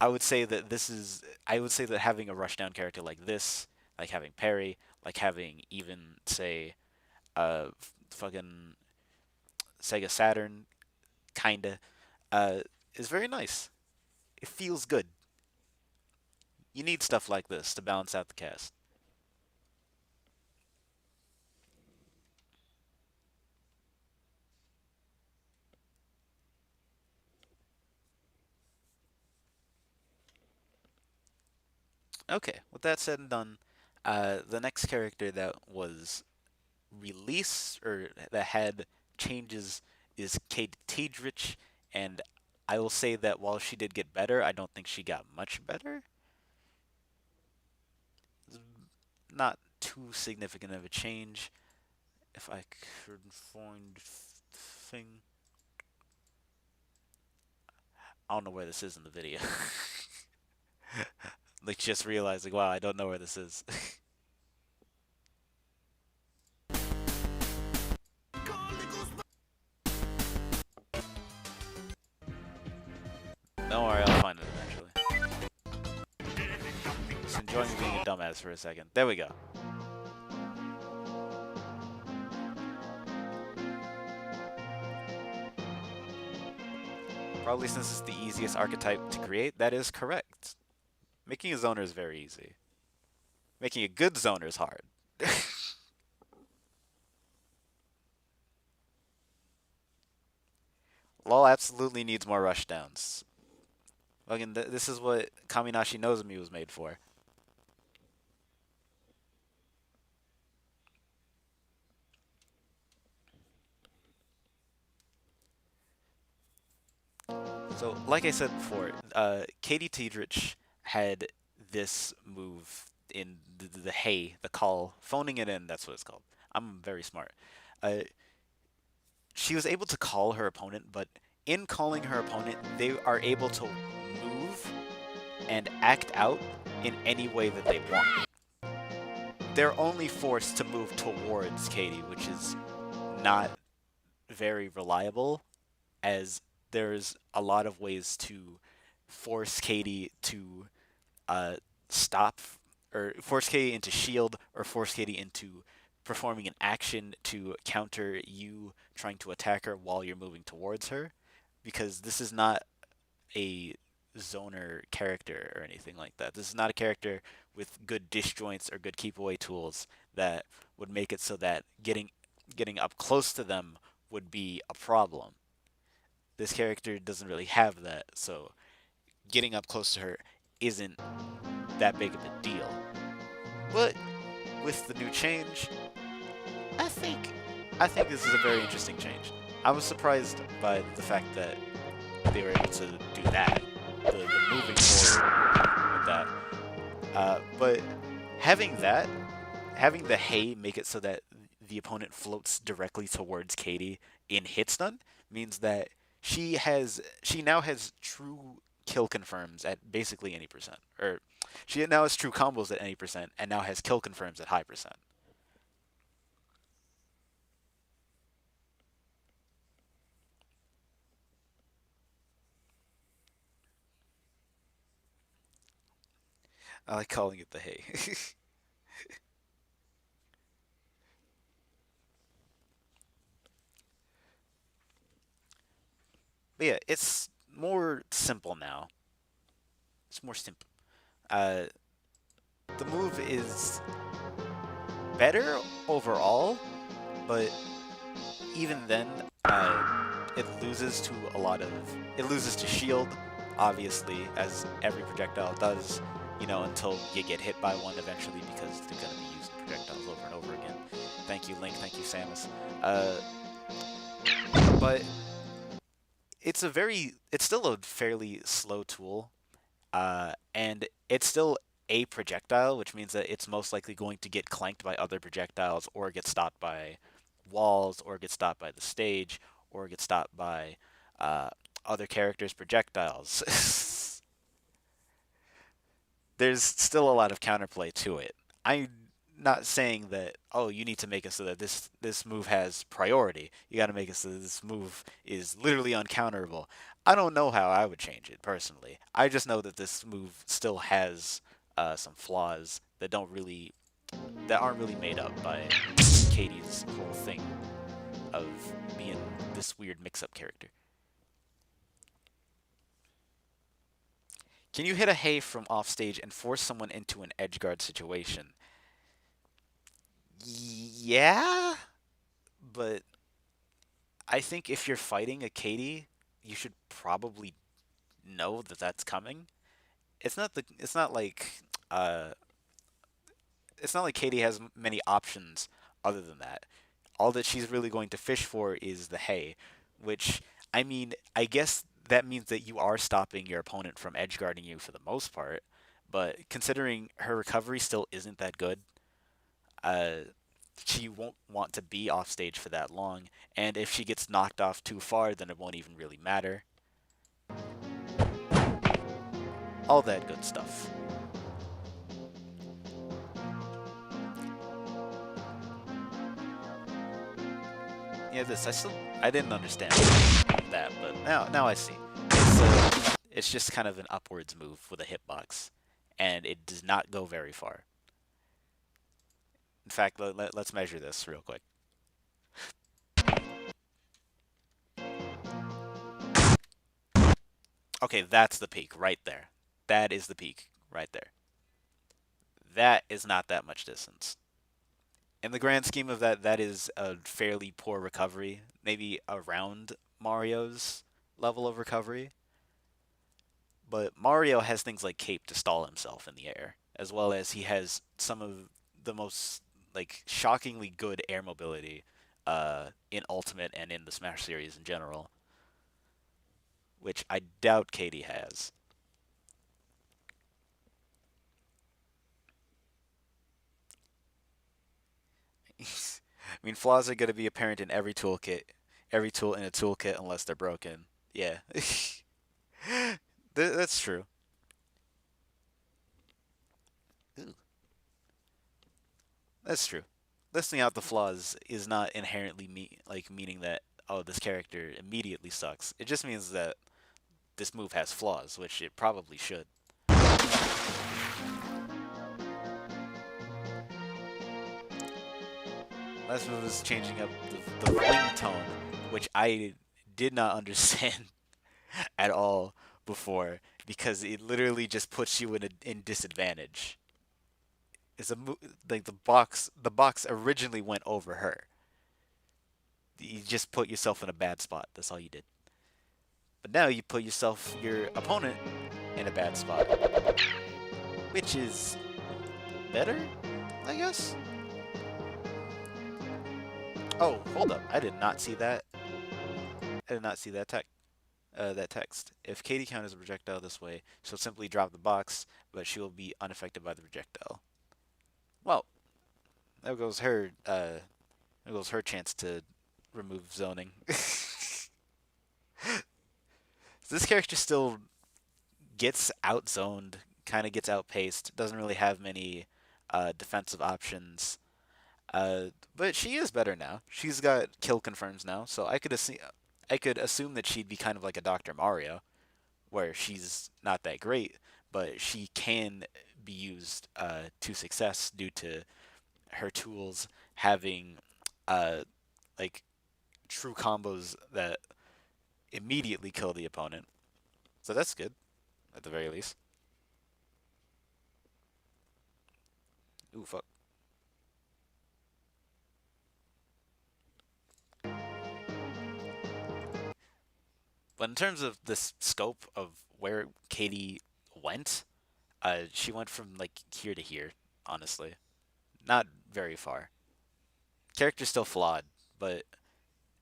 I would say that this is. I would say that having a rushdown character like this, like having Parry, like having even say, fucking Sega Saturn, kinda, uh, is very nice. It feels good. You need stuff like this to balance out the cast. Okay, with that said and done, the next character that was released or that had changes is Kate Tidrich, and I will say that while she did get better, I don't think she got much better. Not too significant of a change. If I could find thing, I don't know where this is in the video. Like just realizing, wow, I don't know where this is. Don't worry, I'll find it eventually. Just enjoying being a dumbass for a second. There we go. Probably since it's the easiest archetype to create, that is correct. Making a zoner is very easy. Making a good zoner is hard. Law absolutely needs more rushdowns. Again, this is what Kaminashi Nozumi was made for. So, like I said before, Katie Tidrich had this move in the hey, the call, phoning it in. That's what it's called. I'm very smart. Uh, she was able to call her opponent, but in calling her opponent, they are able to move and act out in any way that they want. They're only forced to move towards Katie, which is not very reliable, as there's a lot of ways to force Katie to uh, stop or force Katie into shield or force Katie into performing an action to counter you trying to attack her while you're moving towards her, because this is not a zoner character or anything like that. This is not a character with good disjoints or good keep away tools that would make it so that getting up close to them would be a problem. This character doesn't really have that, so getting up close to her isn't that big of a deal. But with the new change, I think I think this is a very interesting change. I was surprised by the fact that they were able to do that, the moving forward with that. But having that, having the hay make it so that the opponent floats directly towards Katie in hit stun means that she now has true kill confirms at basically any percent, or she now has true combos at any percent, and now has kill confirms at high percent. I like calling it the hay. But yeah, it's more simple now. It's more simple. Uh, the move is better overall, but even then, it loses to a lot of. It loses to shield, obviously, as every projectile does. Until you get hit by one eventually, because they're gonna be using projectiles over and over again. Thank you, Link. Thank you, Samus. Uh, but it's still a fairly slow tool, and it's still a projectile, which means that it's most likely going to get clanked by other projectiles, or get stopped by walls, or get stopped by the stage, or get stopped by uh, other characters' projectiles. There's still a lot of counterplay to it. I'm not saying that, oh, you need to make it so that this move has priority. You got to make it so that this move is literally uncounterable. I don't know how I would change it personally. I just know that this move still has some flaws that aren't really made up by Katie's whole thing of being this weird mix-up character. Can you hit a hay from offstage and force someone into an edge guard situation? Yeah, but I think if you're fighting a Katie, you should probably know that that's coming. It's not like uh it's not like Katie has many options other than that. All that she's really going to fish for is the hay, which, I mean, I guess that means that you are stopping your opponent from edge guarding you for the most part, but considering her recovery still isn't that good, uh she won't want to be off stage for that long, and if she gets knocked off too far, then it won't even really matter. All that good stuff. Yeah, I didn't understand that, but now I see. It's just kind of an upwards move with a hitbox, and it does not go very far. In fact, let's measure this real quick. Okay, that's the peak right there. That is the peak right there. That is not that much distance. In the grand scheme of that, that is a fairly poor recovery, maybe around Mario's level of recovery. But Mario has things like Cape to stall himself in the air, as well as he has some of the most shockingly good air mobility in Ultimate and in the Smash series in general, which I doubt Katie has. I mean, flaws are going to be apparent in every tool in a toolkit unless they're broken. Yeah, that's true. Ooh, that's true. Listing out the flaws is not inherently meaning that, oh, this character immediately sucks. It just means that this move has flaws, which it probably should. Last move is changing up the ring tone, which I did not understand at all. before because it literally just puts you in disadvantage. It's a like the box originally went over her. You just put yourself in a bad spot. That's all you did. But now you put your opponent in a bad spot, which is better, I guess. Oh, hold up! I did not see that. I did not see that text. If Katie counters a projectile this way, she'll simply drop the box, but she will be unaffected by the projectile. Well, there goes her. There goes her chance to remove zoning. This character still gets outzoned, kind of gets outpaced. Doesn't really have many defensive options. But she is better now. She's got kill confirms now, so I could assume that she'd be kind of like a Dr. Mario, where she's not that great, but she can be used to success due to her tools having uh, like true combos that immediately kill the opponent. So that's good, at the very least. Ooh, fuck. But in terms of this scope of where Katie went, she went from like here to here, honestly. Not very far. Character's still flawed, but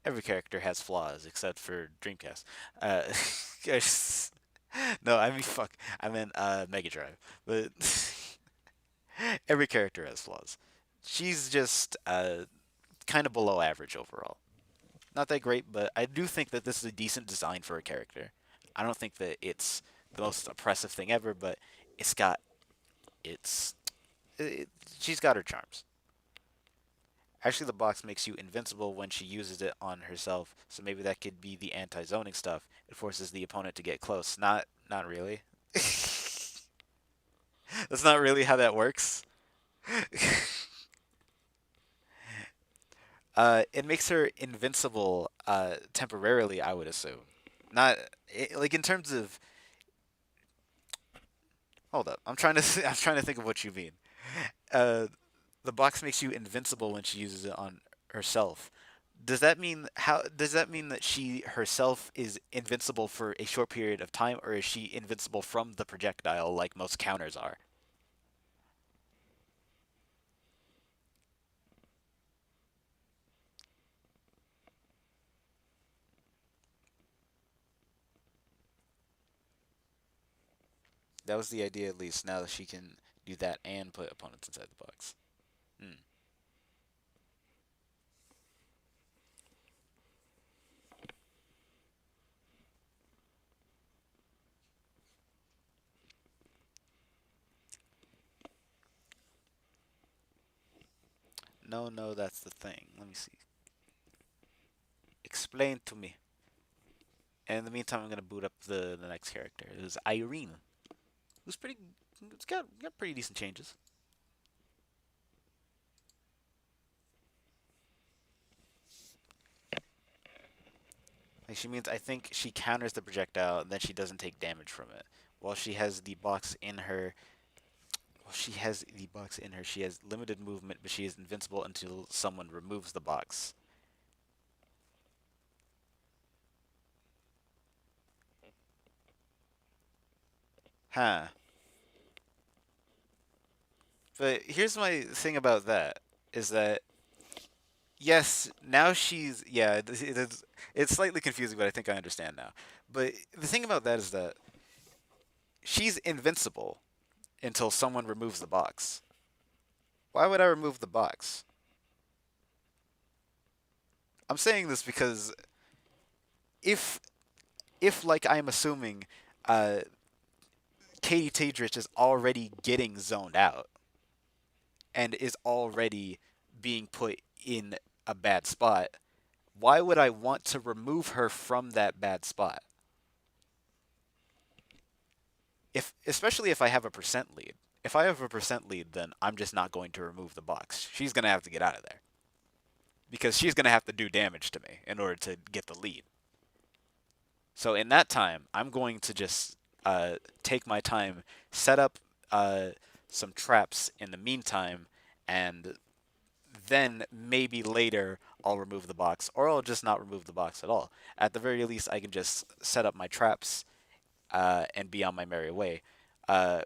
every character has flaws except for Dreamcast. Uh, no, I mean fuck. I meant Mega Drive. But every character has flaws. She's just kind of below average overall. Not that great, but I do think that this is a decent design for a character. I don't think that it's the most oppressive thing ever, but it's got it's it, she's got her charms. Actually, the box makes you invincible when she uses it on herself, so maybe that could be the anti-zoning stuff. It forces the opponent to get close. Not really. That's not really how that works. It makes her invincible temporarily, I would assume. Not like in terms of. Hold up, I'm trying to I'm trying to think of what you mean. Uh, the box makes you invincible when she uses it on herself. Does that mean that she herself is invincible for a short period of time, or is she invincible from the projectile like most counters are? That was the idea, at least. Now that she can do that and put opponents inside the box. Hmm. No, no, that's the thing. Let me see. Explain to me. And in the meantime, I'm gonna boot up the next character. It was Irene, who's pretty. It's got pretty decent changes. Like she means I think she counters the projectile and then she doesn't take damage from it. While she has the box in her, she has limited movement, but she is invincible until someone removes the box. Huh. But here's my thing about that is that yes, now she's yeah, it's slightly confusing, but I think I understand now. But the thing about that is that she's invincible until someone removes the box. Why would I remove the box? I'm saying this because if like I'm assuming uh Katie Tadrich is already getting zoned out and is already being put in a bad spot, why would I want to remove her from that bad spot? If especially if I have a percent lead. If I have a percent lead, then I'm just not going to remove the box. She's going to have to get out of there because she's going to have to do damage to me in order to get the lead. So in that time, I'm going to just take my time, set up uh, some traps in the meantime, and then maybe later I'll remove the box, or I'll just not remove the box at all. At the very least, I can just set up my traps and be on my merry way. Uh,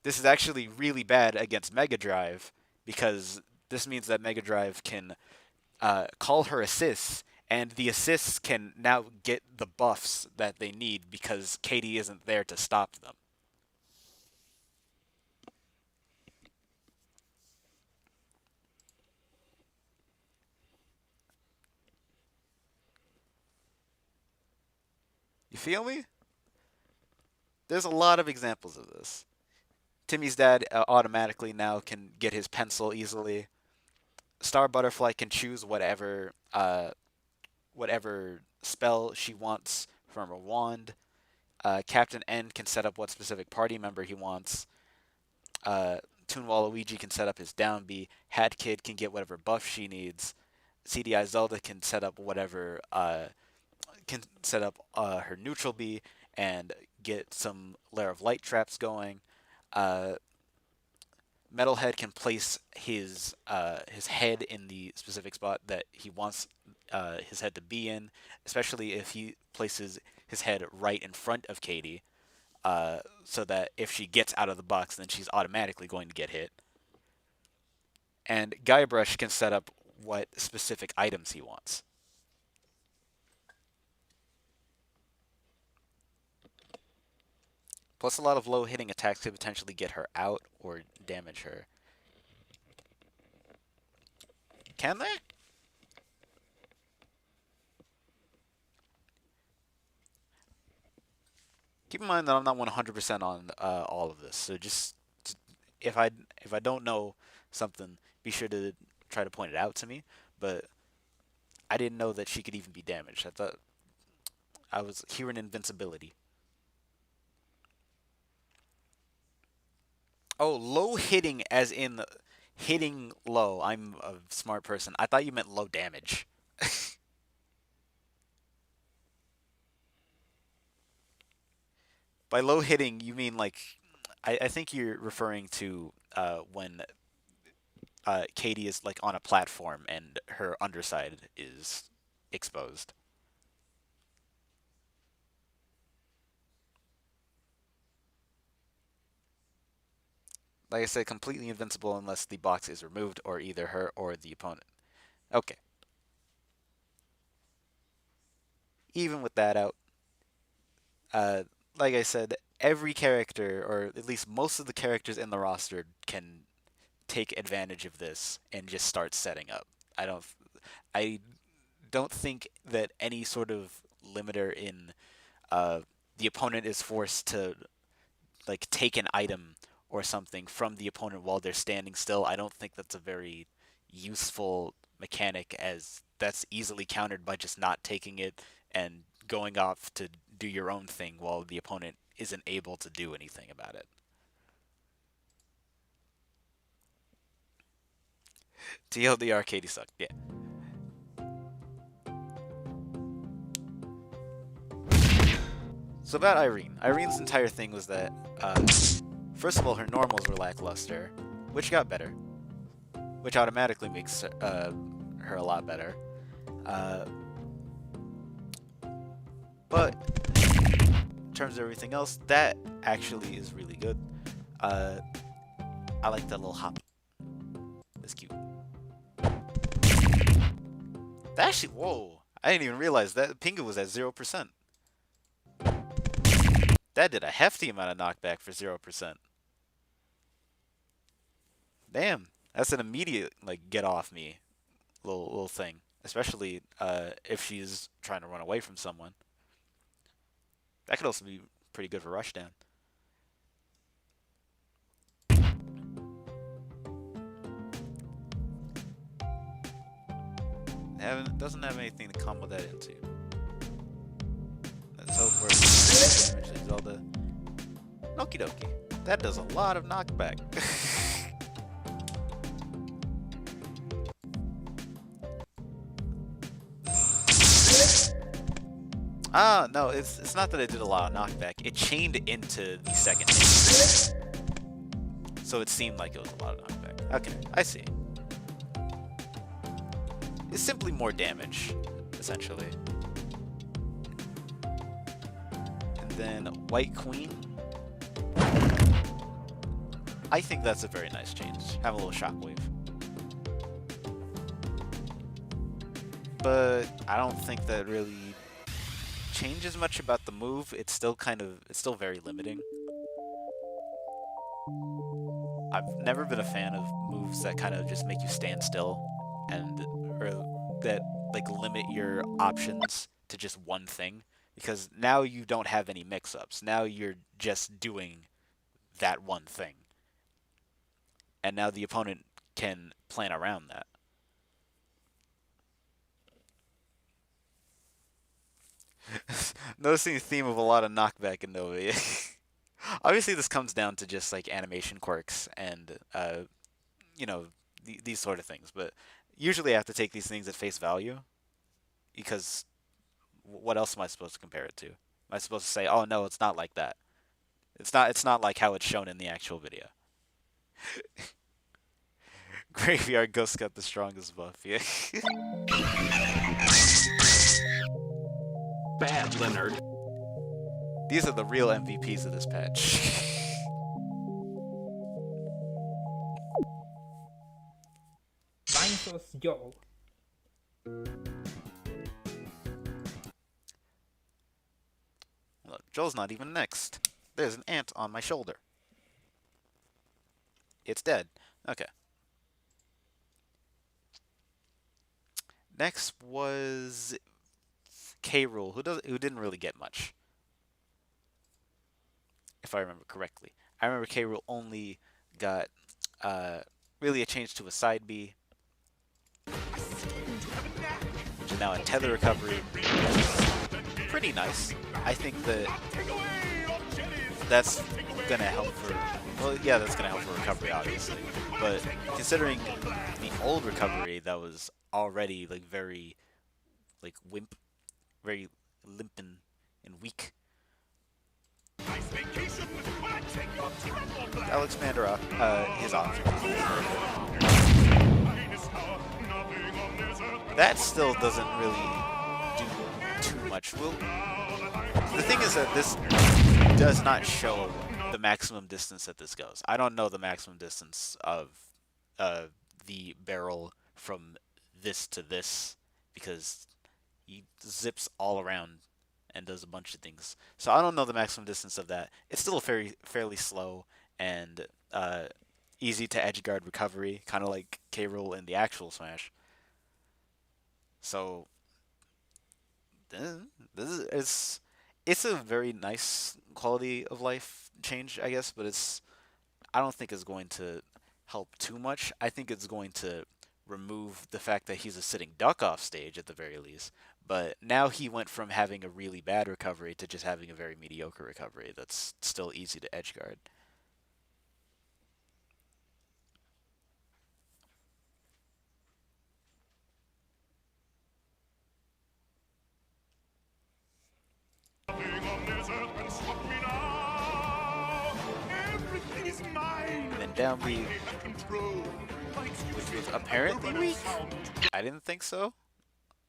this is actually really bad against Mega Drive because this means that Mega Drive can call her assists, and the assists can now get the buffs that they need because Katie isn't there to stop them. You feel me? There's a lot of examples of this. Timmy's dad automatically now can get his pencil easily. Star Butterfly can choose whatever spell she wants from her wand. Captain N can set up what specific party member he wants. Uh, Toon Waluigi can set up his down B. Hat Kid can get whatever buff she needs. CDI Zelda can set up her neutral B and get some Lair of Light traps going. Uh, Metalhead can place his head in the specific spot that he wants his head to be in, especially if he places his head right in front of Katie, so that if she gets out of the box, then she's automatically going to get hit. And Guybrush can set up what specific items he wants. Plus, a lot of low hitting attacks could potentially get her out or damage her. Can they? Keep in mind that I'm not 100% on all of this, so just if I don't know something, be sure to try to point it out to me. But I didn't know that she could even be damaged. I thought I was hearing invincibility. Oh, low hitting as in hitting low. I'm a smart person. I thought you meant low damage. By low hitting, you mean like I think you're referring to when Katie is like on a platform and her underside is exposed. Like I said, completely invincible unless the box is removed or either her or the opponent. Okay. Even with that out, uh, like I said, every character, or at least most of the characters in the roster, can take advantage of this and just start setting up. I don't, I don't think that any sort of limiter in uh, the opponent is forced to like take an item or something from the opponent while they're standing still. I don't think that's a very useful mechanic, as that's easily countered by just not taking it and going off to do your own thing while the opponent isn't able to do anything about it. TLDR, Katie sucked. Yeah. So about Irene. Irene's entire thing was that, first of all, her normals were lackluster, which got better, which automatically makes her a lot better. Uh, but in terms of everything else, that actually is really good. Uh, I like that little hop. That's cute. That actually, whoa! I didn't even realize that Pingu was at 0%. That did a hefty amount of knockback for 0%. Damn, that's an immediate like get off me little thing, especially if she's trying to run away from someone. That could also be pretty good for rushdown. Doesn't have anything to combo that into. Let's hope for damage Zelda. Okie dokie. That does a lot of knockback. Ah, no, it's not that it did a lot of knockback. It chained into the second hit, so it seemed like it was a lot of knockback. Okay, I see. It's simply more damage, essentially. And then White Queen. I think that's a very nice change. Have a little shockwave. But I don't think that really changes much about the move. It's still very limiting. I've never been a fan of moves that kind of just make you stand still and or that like limit your options to just one thing, because now you don't have any mix-ups. Now you're just doing that one thing. And now the opponent can plan around that. Noticing a theme of a lot of knockback in Nova. Obviously, this comes down to just like animation quirks and you know these sort of things. But usually, I have to take these things at face value because what else am I supposed to compare it to? Am I supposed to say, "Oh no, it's not like that"? It's not. It's not like how it's shown in the actual video. Graveyard Ghost got the strongest buff. Yeah. Bad, Leonard. These are the real MVPs of this patch. Vinsos Joel. Look, Joel's not even next. There's an ant on my shoulder. It's dead. Okay. Next was Rool, who didn't really get much, if I remember correctly. I remember Rool only got really a change to a side B, which is now a tether recovery. Pretty nice. I think that's gonna help for. Well, yeah, that's gonna help for recovery, obviously. But considering the old recovery that was already like very like very limpin' and weak. I'll expand her his options. That still doesn't really do too much. The thing is that this does not show the maximum distance that this goes. I don't know the maximum distance of the barrel from this to this because he zips all around and does a bunch of things. So I don't know the maximum distance of that. It's still a fairly slow and easy to edge guard recovery, kind of like Rool in the actual Smash. So it's a very nice quality of life change, I guess, but I don't think it's going to help too much. I think it's going to remove the fact that he's a sitting duck off stage at the very least. But now he went from having a really bad recovery to just having a very mediocre recovery that's still easy to edge guard. And then down B, which was apparently weak. I didn't think so.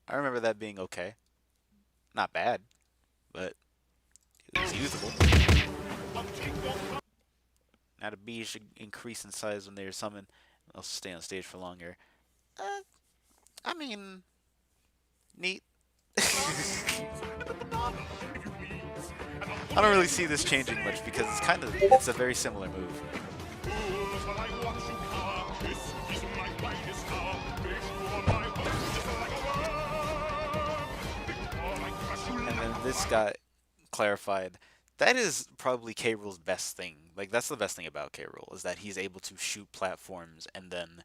I remember that being okay. Not bad, but it was usable. Now the bees should increase in size when they are summoned. They'll stay on stage for longer. I mean, neat. I don't really see this changing much because it's a very similar move. And then this got clarified. That is probably Rool's best thing. Like, that's the best thing about Rool, is that he's able to shoot platforms and then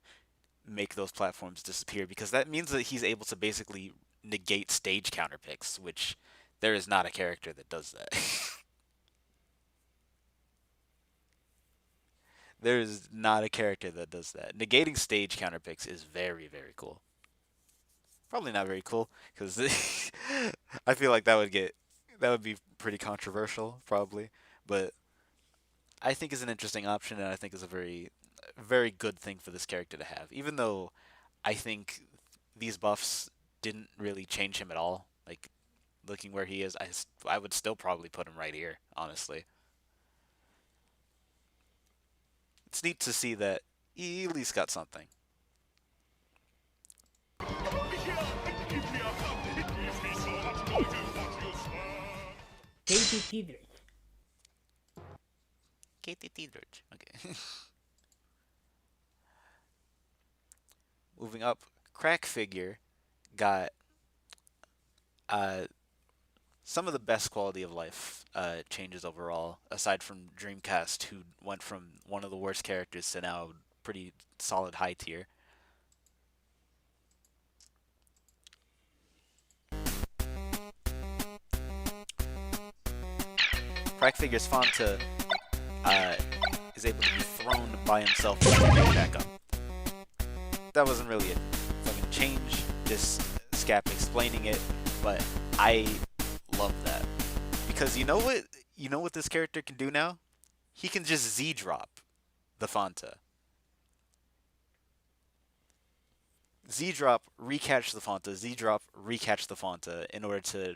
make those platforms disappear, because that means that he's able to basically negate stage counter picks, which there is not a character that does that. There is not a character that does that. Negating stage counter picks is very, very cool. Probably not very cool, because I feel like that would get That would be pretty controversial, probably, but I think is an interesting option, and I think is a very good thing for this character to have. Even though I think these buffs didn't really change him at all. Like looking where he is, I would still probably put him right here. Honestly, it's neat to see that he at least got something. Katie Tidrich. Katie Tidrich. Okay. Moving up, Crack Figure got uh, some of the best quality of life changes overall, aside from Dreamcast, who went from one of the worst characters to now pretty solid high tier. Crack Figure's Fanta uh, is able to be thrown by himself and pick back up. That wasn't really a fucking change, just Scap explaining it, but I love that. Because you know what this character can do now? He can just Z drop the Fanta. Z drop, recatch the Fanta, Z drop, recatch the Fanta in order to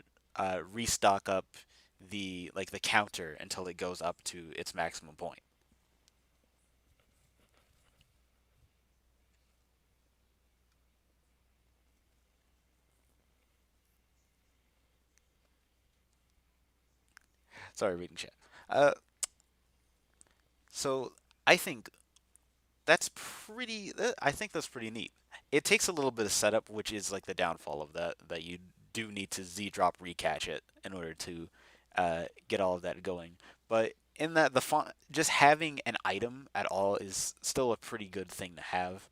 restock up the counter until it goes up to its maximum point. Sorry, reading chat. Uh, so I think I think that's pretty neat. It takes a little bit of setup, which is like the downfall of that you do need to Z drop recatch it in order to get all of that going. But in that the font, just having an item at all is still a pretty good thing to have.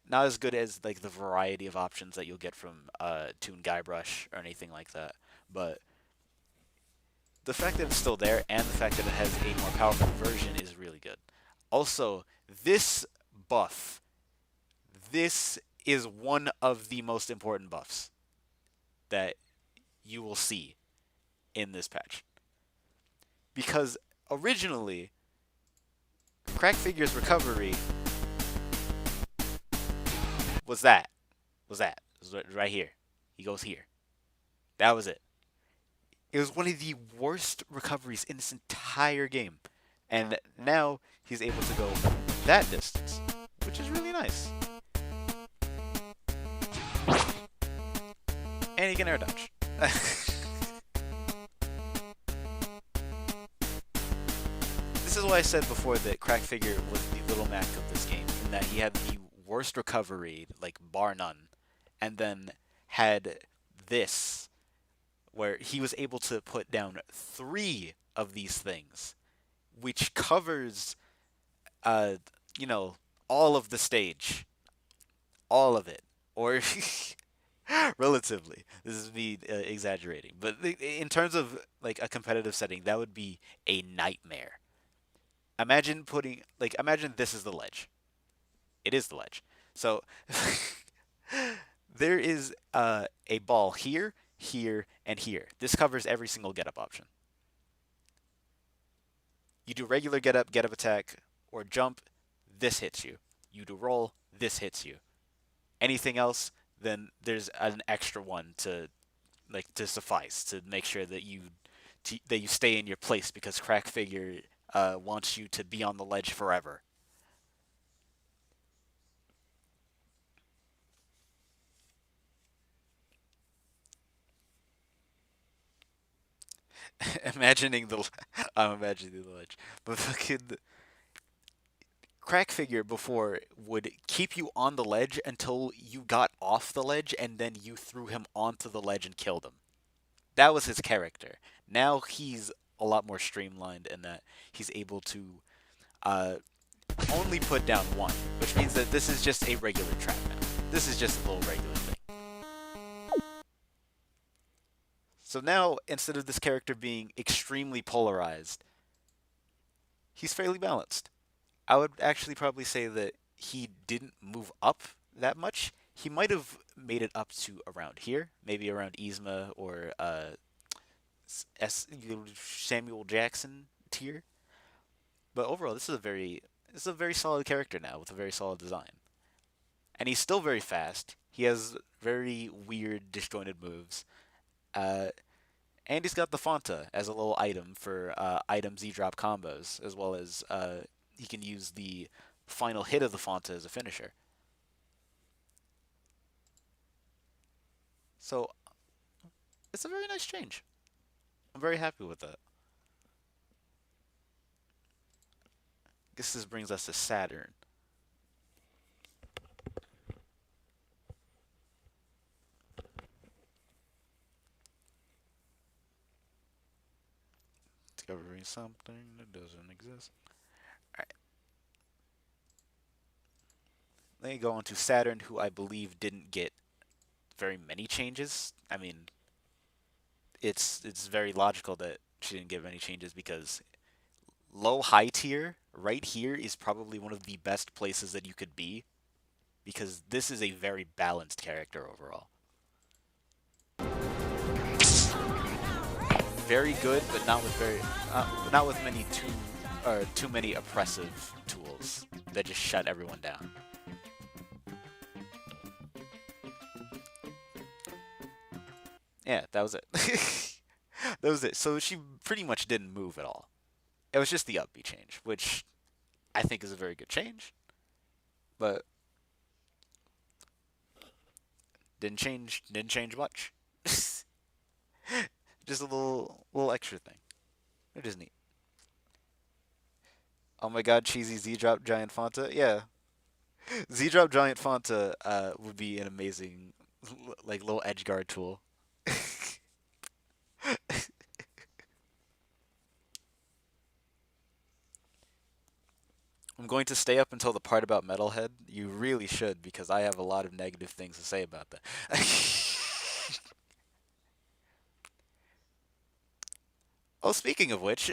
Not as good as like the variety of options that you'll get from Toon Guybrush or anything like that, but the fact that it's still there and the fact that it has a more powerful version is really good. Also, this buff, this is one of the most important buffs that you will see in this patch. Because originally, Crack Figure's recovery was that. It was right here. He goes here. That was it. It was one of the worst recoveries in this entire game. And now he's able to go that distance, which is really nice. And he can air dodge. This is why I said before that Crack Figure was the Little Mac of this game, in that he had the worst recovery, like bar none, and then had this, where he was able to put down three of these things, which covers, uh, you know, all of the stage, all of it, or relatively. This is me exaggerating, but in terms of like a competitive setting, that would be a nightmare. Imagine this is the ledge. It is the ledge. So there is a ball here, here, and here. This covers every single get up option. You do regular get up attack, or jump, this hits you. You do roll, this hits you. Anything else, then there's an extra one to suffice to make sure that you stay in your place because Crack Figure wants you to be on the ledge forever. imagining the I'm imagining the ledge, but fucking Crack Figure before would keep you on the ledge until you got off the ledge, and then you threw him onto the ledge and killed him. That was his character. Now he's a lot more streamlined in that he's able to uh, only put down one, which means that this is just a regular trap now. This is just a little regular thing. So now, instead of this character being extremely polarized, he's fairly balanced. I would actually probably say that he didn't move up that much. He might have made it up to around here, maybe around Yzma or Samuel Jackson tier. But overall, this is a very solid character now with a very solid design, and he's still very fast. He has very weird disjointed moves. Uh, and he's got the Fanta as a little item for item Z drop combos, as well as he can use the final hit of the Fanta as a finisher. So it's a very nice change. I'm very happy with that. I guess this brings us to Saturn. Discovering something that doesn't exist. Alright. Then you go on to Saturn, who I believe didn't get very many changes. I mean, it's very logical that she didn't get many changes because low high tier right here is probably one of the best places that you could be because this is a very balanced character overall. Very good, but not with many too many oppressive tools that just shut everyone down. Yeah, that was it. That was it. So she pretty much didn't move at all. It was just the upbeat change, which I think is a very good change, but didn't change much. Just a little extra thing. It is neat. Oh my god, cheesy Z drop giant Fanta. Yeah, Z drop giant Fanta would be an amazing like little edge guard tool. I'm going to stay up until the part about Metalhead. You really should because I have a lot of negative things to say about that. Oh, speaking of which,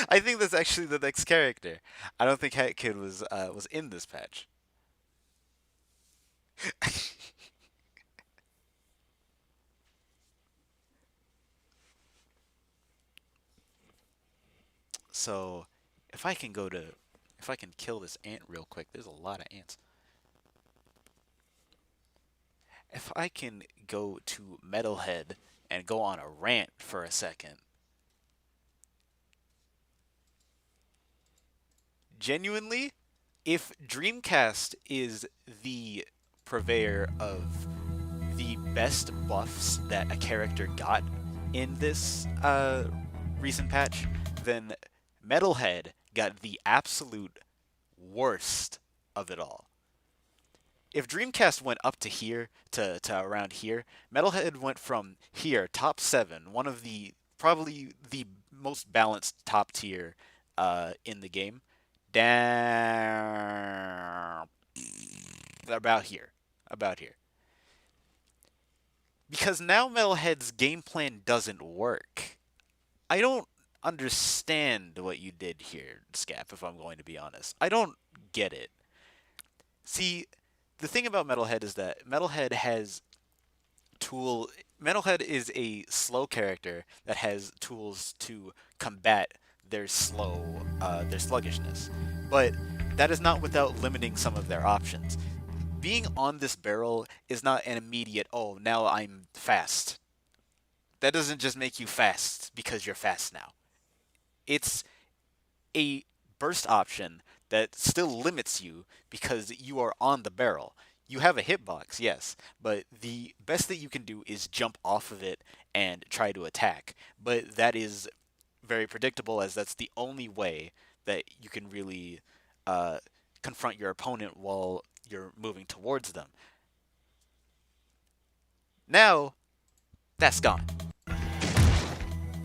I think that's actually the next character. I don't think Hat Kid was in this patch. So, if I can go to, if I can kill this ant real quick, there's a lot of ants. If I can go to Metalhead and go on a rant for a second, genuinely, if Dreamcast is the purveyor of the best buffs that a character got in this recent patch, then Metalhead got the absolute worst of it all. If Dreamcast went up to here, to around here, Metalhead went from here, top 7, one of the probably the most balanced top tier in the game, down about here. About here. Because now Metalhead's game plan doesn't work. I don't understand what you did here, Scap, if I'm going to be honest. I don't get it. See, the thing about Metalhead is that Metalhead is a slow character that has tools to combat their sluggishness. But that is not without limiting some of their options. Being on this barrel is not an immediate, oh, now I'm fast. That doesn't just make you fast because you're fast now. It's a burst option that still limits you because you are on the barrel. You have a hitbox, yes, but the best that you can do is jump off of it and try to attack. But that is very predictable as that's the only way that you can really confront your opponent while you're moving towards them. Now, that's gone.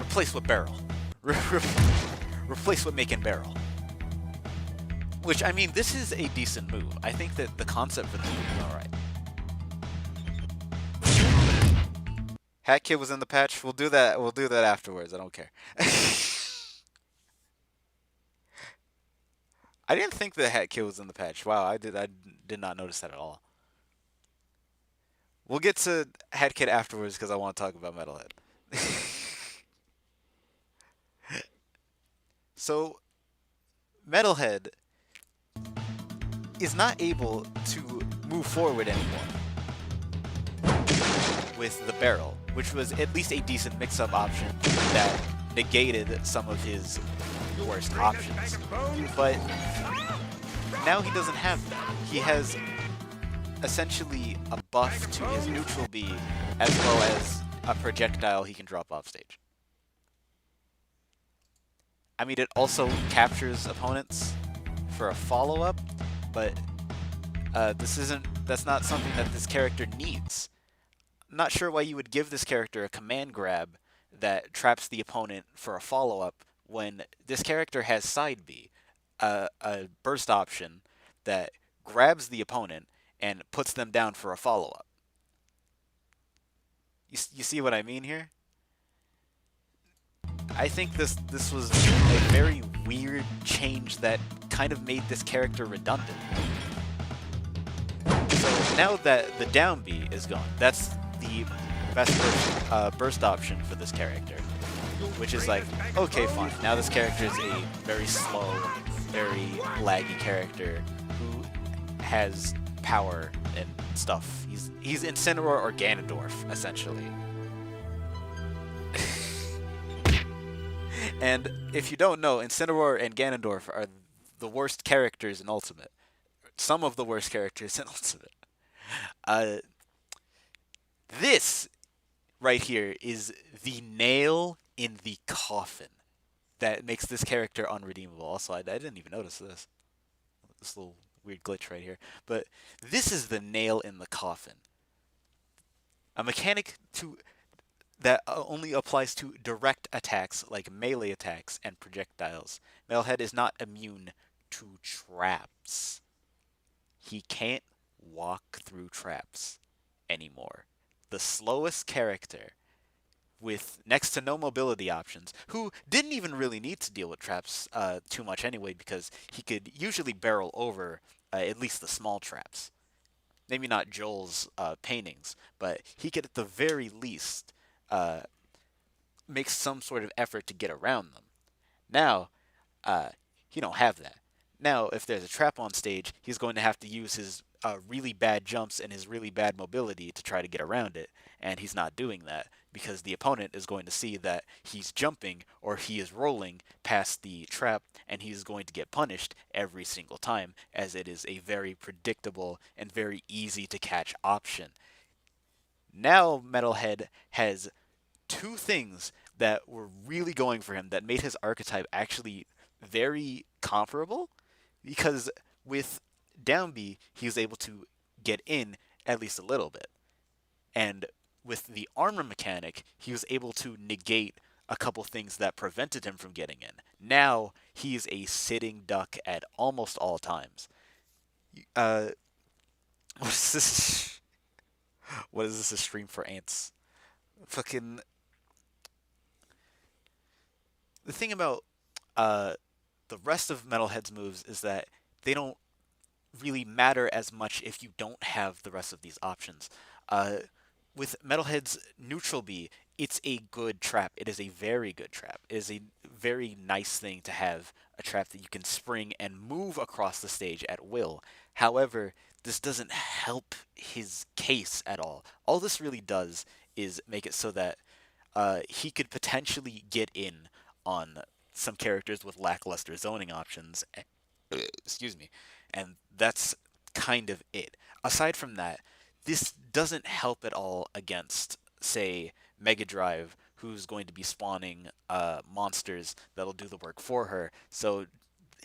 Replace with barrel. Replace with making barrel. Which, I mean, this is a decent move. I think that the concept for this move is alright. Hat Kid was in the patch. We'll do that. We'll do that afterwards. I don't care. I didn't think the Hat Kid was in the patch. Wow, I did not notice that at all. We'll get to Hat Kid afterwards because I want to talk about Metalhead. So Metalhead is not able to move forward anymore with the barrel, which was at least a decent mix-up option that negated some of his worst options. But now he doesn't have that. He has essentially a buff to his neutral B as well as a projectile he can drop off stage. I mean, it also captures opponents for a follow-up, but that's not something that this character needs. I'm not sure why you would give this character a command grab that traps the opponent for a follow-up when this character has side B, a burst option that grabs the opponent and puts them down for a follow-up. You see what I mean here? I think this was a very weird change that kind of made this character redundant. So now that the down B is gone, that's the best burst option for this character. Which is like, okay, fine. Now this character is a very slow, very laggy character who has power and stuff. He's Incineroar or Ganondorf, essentially. And if you don't know, Incineroar and Ganondorf are the worst characters in Ultimate. Some of the worst characters in Ultimate. Uh, this right here is the nail in the coffin that makes this character unredeemable. Also, I didn't even notice this little weird glitch right here. But this is the nail in the coffin. A mechanic that only applies to direct attacks like melee attacks and projectiles. Metalhead is not immune to traps. He can't walk through traps anymore. The slowest character with next to no mobility options, who didn't even really need to deal with traps too much anyway, because he could usually barrel over at least the small traps. Maybe not Joel's paintings, but he could at the very least uh, make some sort of effort to get around them. Now, he don't have that. Now, if there's a trap on stage, he's going to have to use his really bad jumps and his really bad mobility to try to get around it, and he's not doing that because the opponent is going to see that he's jumping or he is rolling past the trap, and he's going to get punished every single time, as it is a very predictable and very easy to catch option. Now Metalhead has two things that were really going for him that made his archetype actually very comparable, because with down B he was able to get in at least a little bit, and with the armor mechanic he was able to negate a couple things that prevented him from getting in. Now he is a sitting duck at almost all times. uh what is this? What is this, a stream for ants? Fucking the thing about uh the rest of Metalhead's moves is that they don't really matter as much if you don't have the rest of these options. Uh, with Metalhead's neutral B, it's a good trap. It is a very good trap. It is a very nice thing to have a trap that you can spring and move across the stage at will. However, this doesn't help his case at all. All this really does is make it so that he could potentially get in on some characters with lackluster zoning options. Excuse me. And that's kind of it. Aside from that, this doesn't help at all against, say, Mega Drive, who's going to be spawning monsters that'll do the work for her. So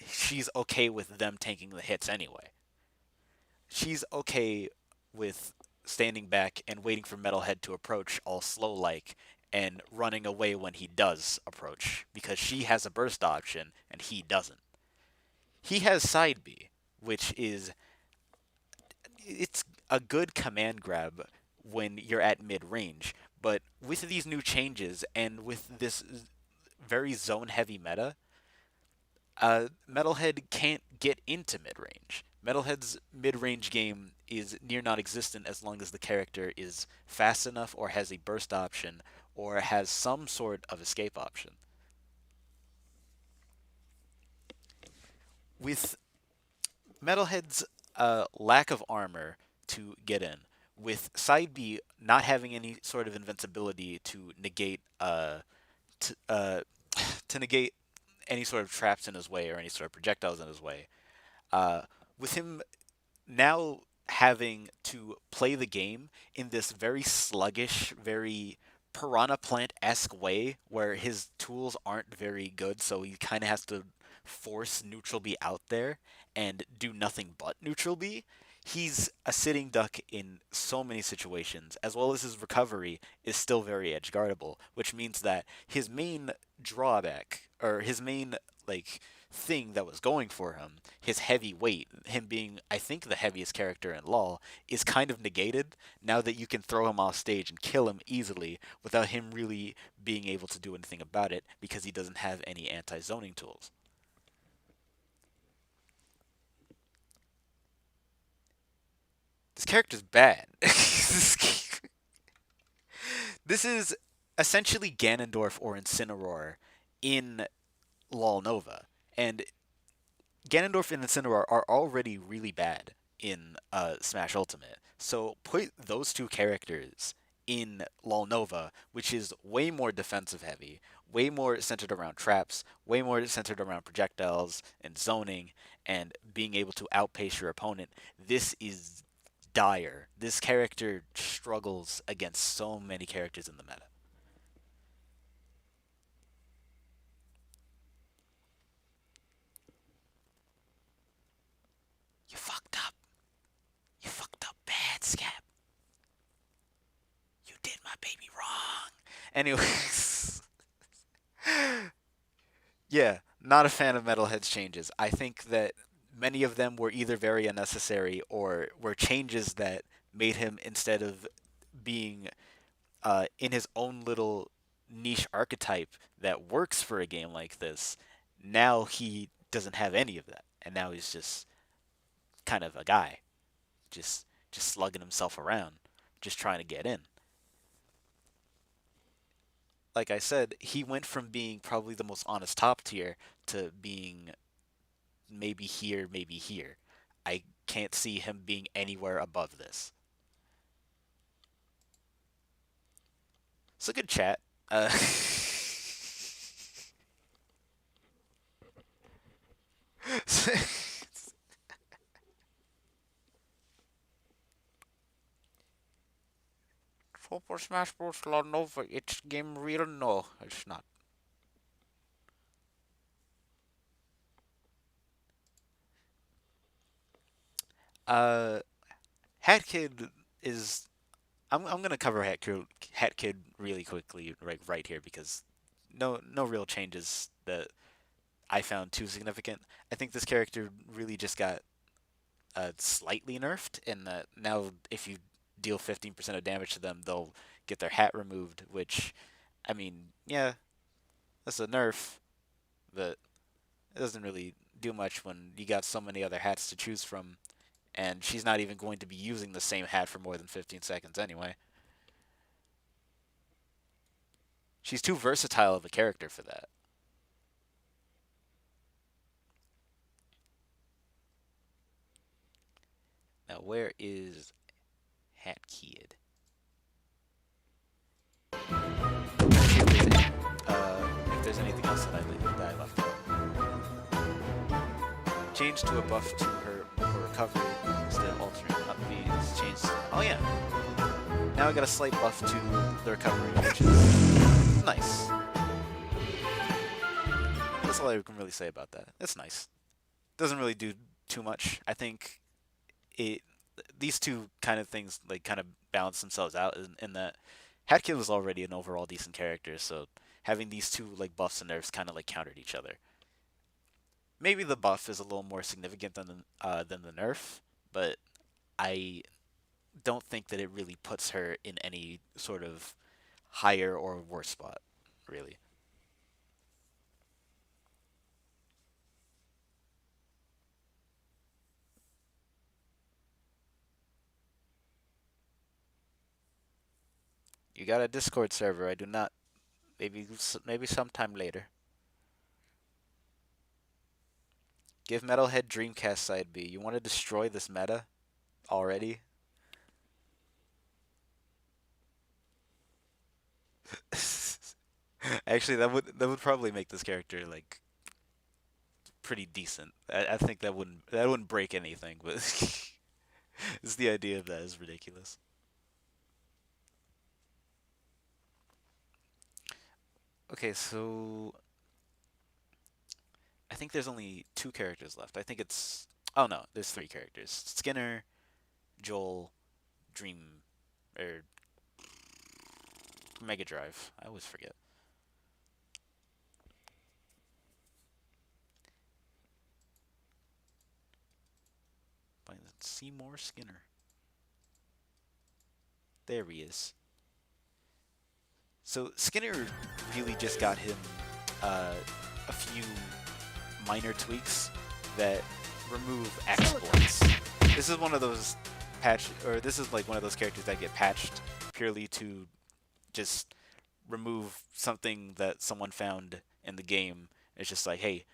she's okay with them taking the hits anyway. She's okay with standing back and waiting for Metalhead to approach all slow like and running away when he does approach, because she has a burst option and he doesn't. He has side B, which is, it's a good command grab when you're at mid range, but with these new changes and with this very zone heavy meta, Metalhead can't get into mid range. Metalhead's mid range game is near non existent as long as the character is fast enough or has a burst option or has some sort of escape option. with Metalhead's lack of armor to get in, with Side B not having any sort of invincibility to negate to, uh, to negate any sort of traps in his way or any sort of projectiles in his way, uh, with him now having to play the game in this very sluggish, very piranha plant esque way where his tools aren't very good, so he kind of has to force neutral B out there and do nothing but neutral B. He's a sitting duck in so many situations, as well as his recovery is still very edge guardable, which means that his main drawback, or his main, like, thing that was going for him, his heavy weight, him being, I think, the heaviest character in LoL, is kind of negated now that you can throw him off stage and kill him easily without him really being able to do anything about it because he doesn't have any anti-zoning tools. This character's bad. This is essentially Ganondorf or Incineroar in Lawl Nova. And Ganondorf and Incineroar are already really bad in Smash Ultimate. So put those two characters in Lawl Nova, which is way more defensive heavy, way more centered around traps, way more centered around projectiles and zoning and being able to outpace your opponent. This is dire. This character struggles against so many characters in the meta. You fucked up. You fucked up bad, Scap. You did my baby wrong. Anyways, yeah, not a fan of Metalhead's changes. I think that many of them were either very unnecessary or were changes that made him, instead of being in his own little niche archetype that works for a game like this, now he doesn't have any of that. And now he's just kind of a guy, just slugging himself around, just trying to get in. Like I said, he went from being probably the most honest top tier to being maybe here, maybe here. I can't see him being anywhere above this. It's a good chat. Super Smash Bros. Law Nova, it's game real? No, it's not. Uh, Hat Kid is. I'm gonna cover Hat Kid really quickly right here because no real changes that I found too significant. I think this character really just got slightly nerfed in that now if you deal 15% of damage to them, they'll get their hat removed, which, I mean, yeah, that's a nerf, but it doesn't really do much when you got so many other hats to choose from, and she's not even going to be using the same hat for more than 15 seconds anyway. She's too versatile of a character for that. Now, where is Hat Kid? If there's anything else that I left out. Change to a buff to her recovery instead of alternate up V's. Change. Oh yeah. Now I got a slight buff to the recovery, which is nice. That's all I can really say about that. It's nice. Doesn't really do too much. I think it these two kind of things like kind of balance themselves out in that Hatkid was already an overall decent character, so having these two like buffs and nerfs kind of like countered each other. Maybe the buff is a little more significant than the nerf, but I don't think that it really puts her in any sort of higher or worse spot, really. You got a Discord server. I do not. Maybe sometime later. Give Metalhead Dreamcast side B. You want to destroy this meta already? Actually, that would probably make this character like pretty decent. I think that wouldn't break anything, but it's the idea of that is ridiculous. Okay, so I think there's only two characters left. I think it's oh no, there's three characters: Skinner, Joel, Dream, or Mega Drive. I always forget. Find Seymour Skinner. There he is. So Skinner really just got him uh, a few minor tweaks that remove exploits. This is one of those this is like one of those characters that get patched purely to just remove something that someone found in the game. It's just like, hey,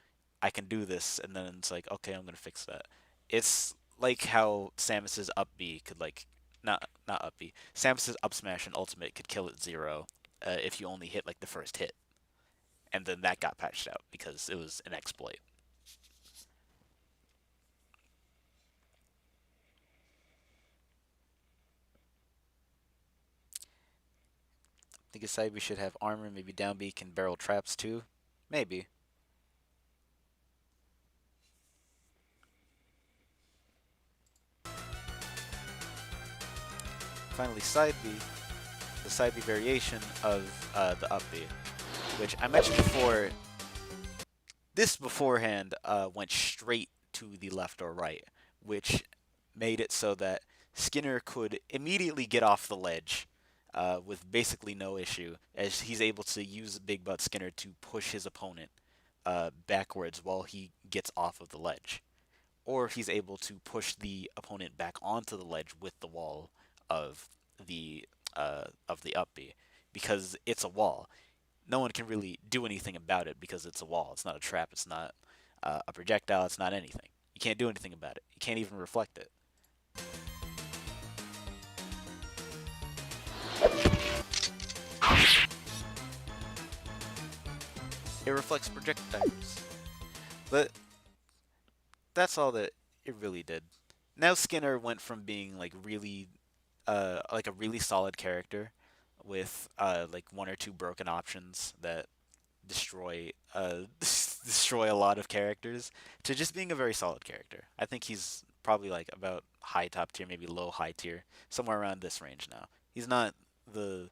I can do this, and then it's like, okay, I'm gonna fix that. It's like how Samus's up B could like, not up B. Samus's up smash and ultimate could kill at zero if you only hit like the first hit, and then that got patched out because it was an exploit. I think aside we should have armor, maybe down B can barrel traps too, maybe. Finally, side B, the side B variation of the up B, which I mentioned before. This beforehand went straight to the left or right, which made it so that Skinner could immediately get off the ledge with basically no issue, as he's able to use Big Butt Skinner to push his opponent backwards while he gets off of the ledge. Or he's able to push the opponent back onto the ledge with the wall of the up B, because it's a wall. No one can really do anything about it because it's a wall. It's not a trap. It's not a projectile. It's not anything. You can't do anything about it. You can't even reflect it. It reflects projectiles. But that's all that it really did. Now Skinner went from being like a really solid character with like one or two broken options that destroy destroy a lot of characters to just being a very solid character. I think he's probably like about high top tier, maybe low high tier, somewhere around this range now. He's not the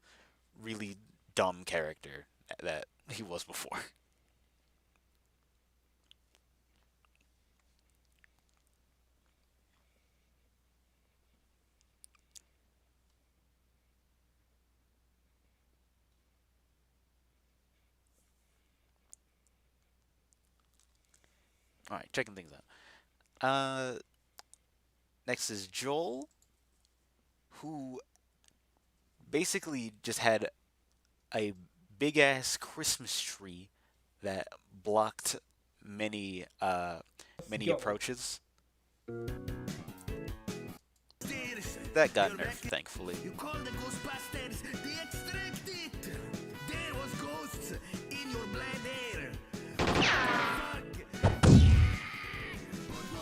really dumb character that he was before. All right, checking things out. Next is Joel, who basically just had a big ass Christmas tree that blocked many many approaches. That got nerfed, thankfully. You called the Ghostbusters. They extracted. There was ghosts in your bladder.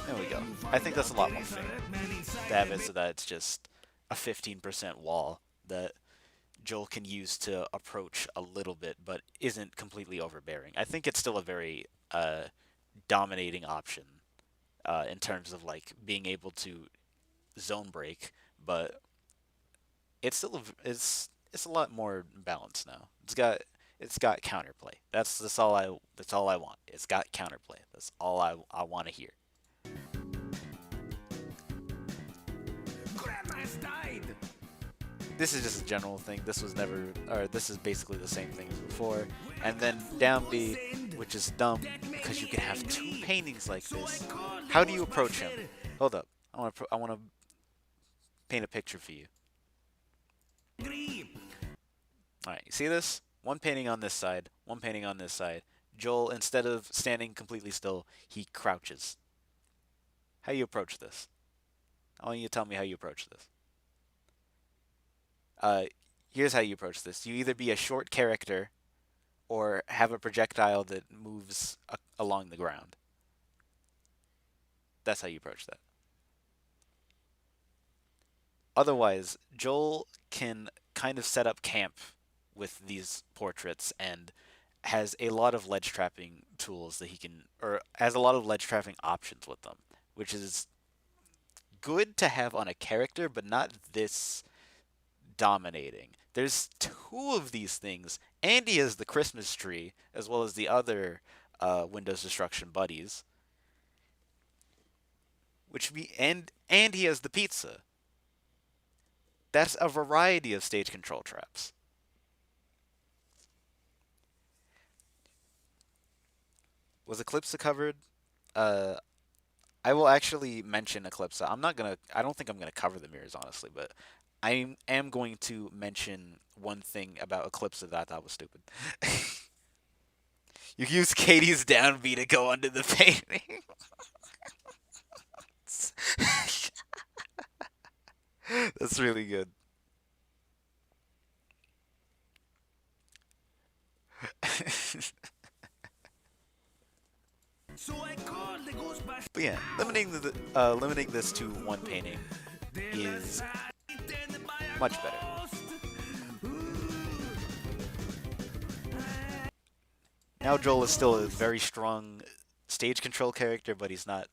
There we go. I think that's a lot more fair. To have it so that it's just a 15% wall that Joel can use to approach a little bit, but isn't completely overbearing. I think it's still a very dominating option in terms of like being able to zone break, but it's a lot more balanced now. It's got counterplay. That's all I want. It's got counterplay. That's all I want to hear. Grandma's died. This is just a general thing. This is basically the same thing as before. And then down B, which is dumb because you can have two paintings like this. How do you approach him? Hold up. I want to paint a picture for you. All right, you see this? One painting on this side, one painting on this side. Joel, instead of standing completely still, he crouches. how you approach this. I want you to tell me how you approach this. Uh, Here's how you approach this. You either be a short character or have a projectile that moves along the ground. That's how you approach that. Otherwise, Joel can kind of set up camp with these portraits and has a lot of ledge trapping tools that he can, or has a lot of ledge trapping options with them, which is good to have on a character, but not this dominating. There's two of these things, and he has the Christmas tree, as well as the other Windows Destruction buddies, and he has the pizza. That's a variety of stage control traps. Was Eclipsa covered? Uh, I will actually mention Eclipsa. I'm not gonna. I don't think I'm gonna cover the mirrors honestly, but I am going to mention one thing about Eclipsa that I thought was stupid. You use Katie's downbeat to go under the painting. That's really good. But yeah, limiting this to one painting is much better. Now Joel is still a very strong stage control character, but he's not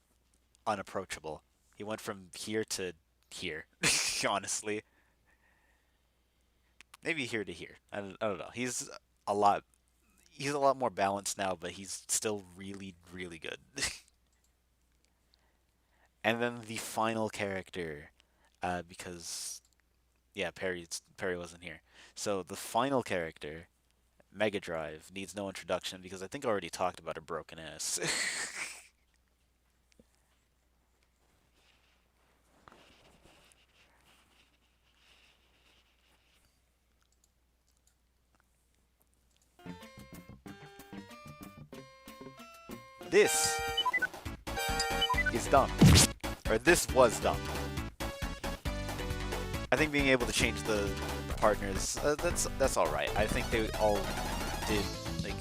unapproachable. He went from here to here, honestly. Maybe here to here. I don't know. A lot he's a lot more balanced now, but he's still really, really good. And then the final character, because yeah, Perry wasn't here. So the final character, Mega Drive, needs no introduction because I think I already talked about her broken ass. This is dumb, or this was dumb. I think being able to change the partners, that's all right. I think they all did like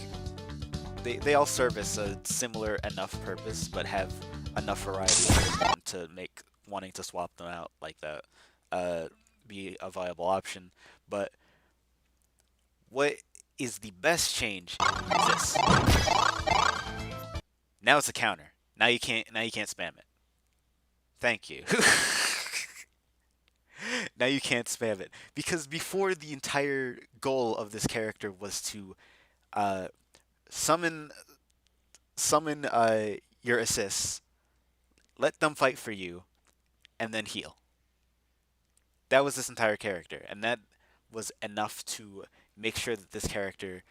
they all service a similar enough purpose, but have enough variety to make wanting to swap them out like that be a viable option. But what is the best change is this. Now it's a counter. Now you can't spam it. Thank you. Now you can't spam it because before the entire goal of this character was to uh, summon your assists, let them fight for you, and then heal. That was this entire character, and that was enough to make sure that this character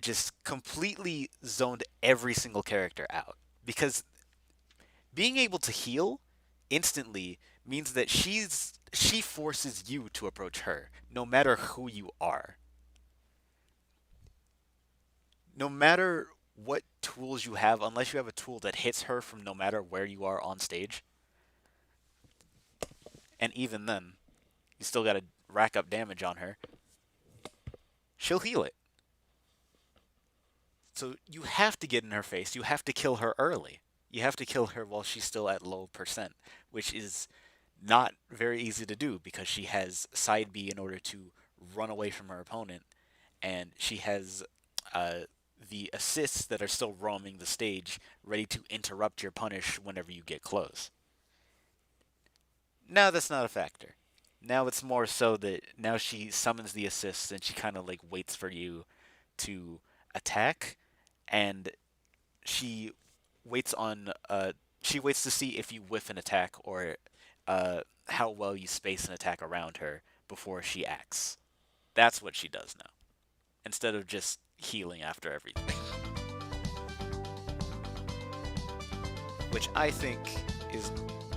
just completely zoned every single character out. Because being able to heal instantly means that she forces you to approach her, no matter who you are. No matter what tools you have, unless you have a tool that hits her from no matter where you are on stage, and even then, you still gotta rack up damage on her, she'll heal it. So you have to get in her face. You have to kill her early. You have to kill her while she's still at low percent, which is not very easy to do because she has side B in order to run away from her opponent, and she has uh, the assists that are still roaming the stage, ready to interrupt your punish whenever you get close. Now that's not a factor. Now it's more so that now she summons the assists and she kind of like waits for you to attack, and she waits on she waits to see if you whiff an attack or how well you space an attack around her before she acts. That's what she does now, instead of just healing after everything, which I think is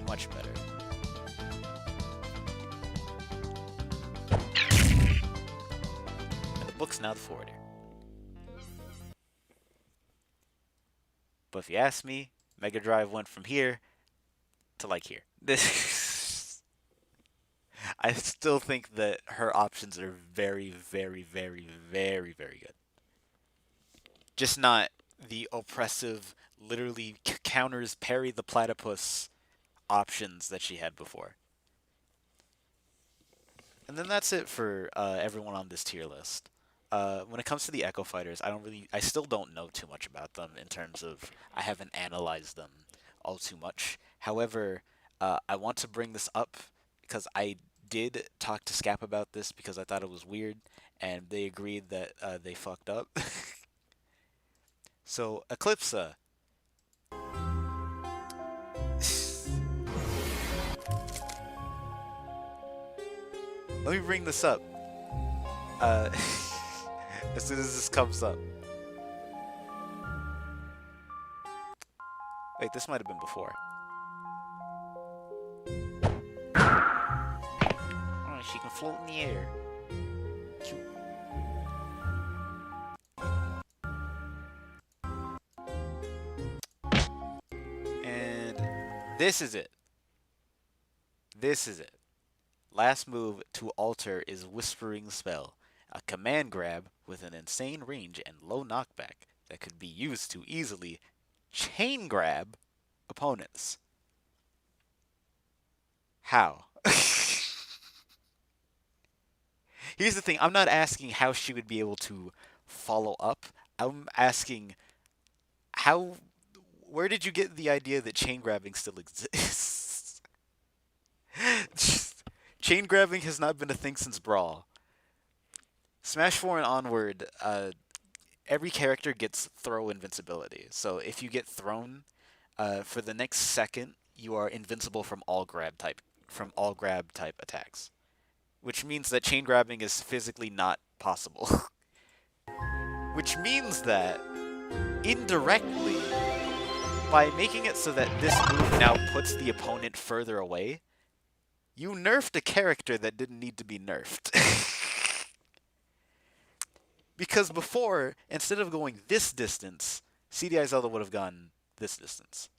much better. And the book's now the forwarder. But if you ask me, Mega Drive went from here to like here. This I still think that her options are very, very, very, very, very good. Just not the oppressive, literally counters parry the platypus options that she had before. And then that's it for everyone on this tier list. When it comes to the Echo Fighters, I still don't know too much about them in terms of I haven't analyzed them all too much. However, I want to bring this up because I did talk to Scap about this because I thought it was weird, and they agreed that they fucked up. So Eclipsa, let me bring this up. Uh, as soon as this comes up. Wait, this might have been before. Oh, she can float in the air. Cute. And this is it. This is it. Last move to alter is Whispering Spell, a command grab with an insane range and low knockback that could be used to easily chain grab opponents. How? Here's the thing, I'm not asking how she would be able to follow up. I'm asking how where did you get the idea that chain grabbing still exists? Chain grabbing has not been a thing since Brawl. Smash 4 and onward, every character gets throw invincibility. So if you get thrown, for the next second, you are invincible from all grab type attacks, which means that chain grabbing is physically not possible. Which means that indirectly, by making it so that this move now puts the opponent further away, you nerfed a character that didn't need to be nerfed. Because before, instead of going this distance, CDI Zelda would have gone this distance,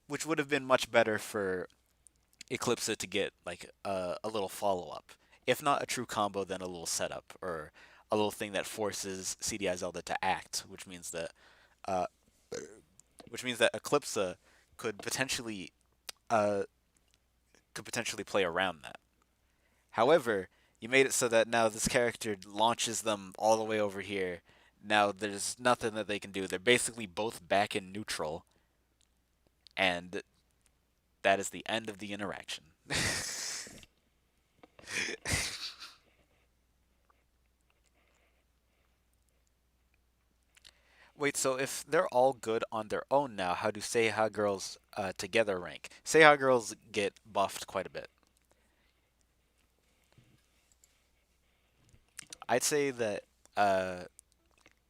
which would have been much better for Eclipsa to get like a little follow up. If not a true combo, then a little setup or a little thing that forces CDI Zelda to act, uh, which means that Eclipsa could potentially uh, play around that. However, you made it so that now this character launches them all the way over here. Now there's nothing that they can do. They're basically both back in neutral, and that is the end of the interaction. Wait, so if they're all good on their own now, how do Seiha girls together rank? Seiha girls get buffed quite a bit. I'd say that uh,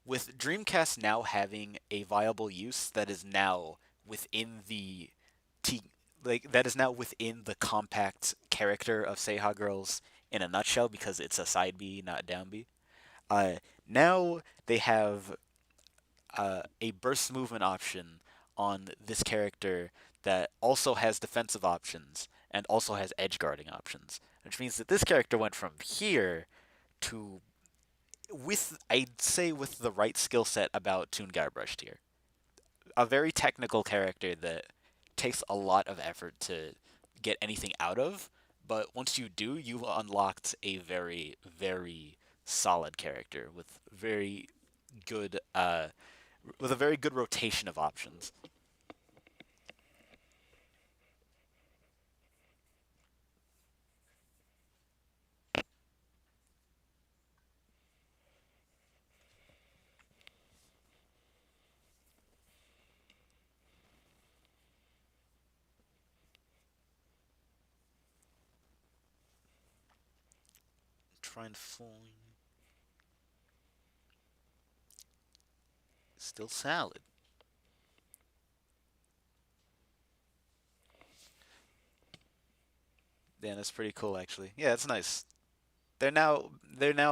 with Dreamcast now having a viable use that is now within the T like that is now within the compact character of Seiha girls in a nutshell because it's a side B, not down B. Uh, Now they have a burst movement option on this character that also has defensive options and also has edge guarding options, which means that this character went from here to I'd say with the right skill set about Toon Guybrush tier. A very technical character that takes a lot of effort to get anything out of, but once you do, you've unlocked a very, very solid character good with a very good rotation of options. Try and find still salad. Yeah, that's pretty cool actually. Yeah, it's nice. They're now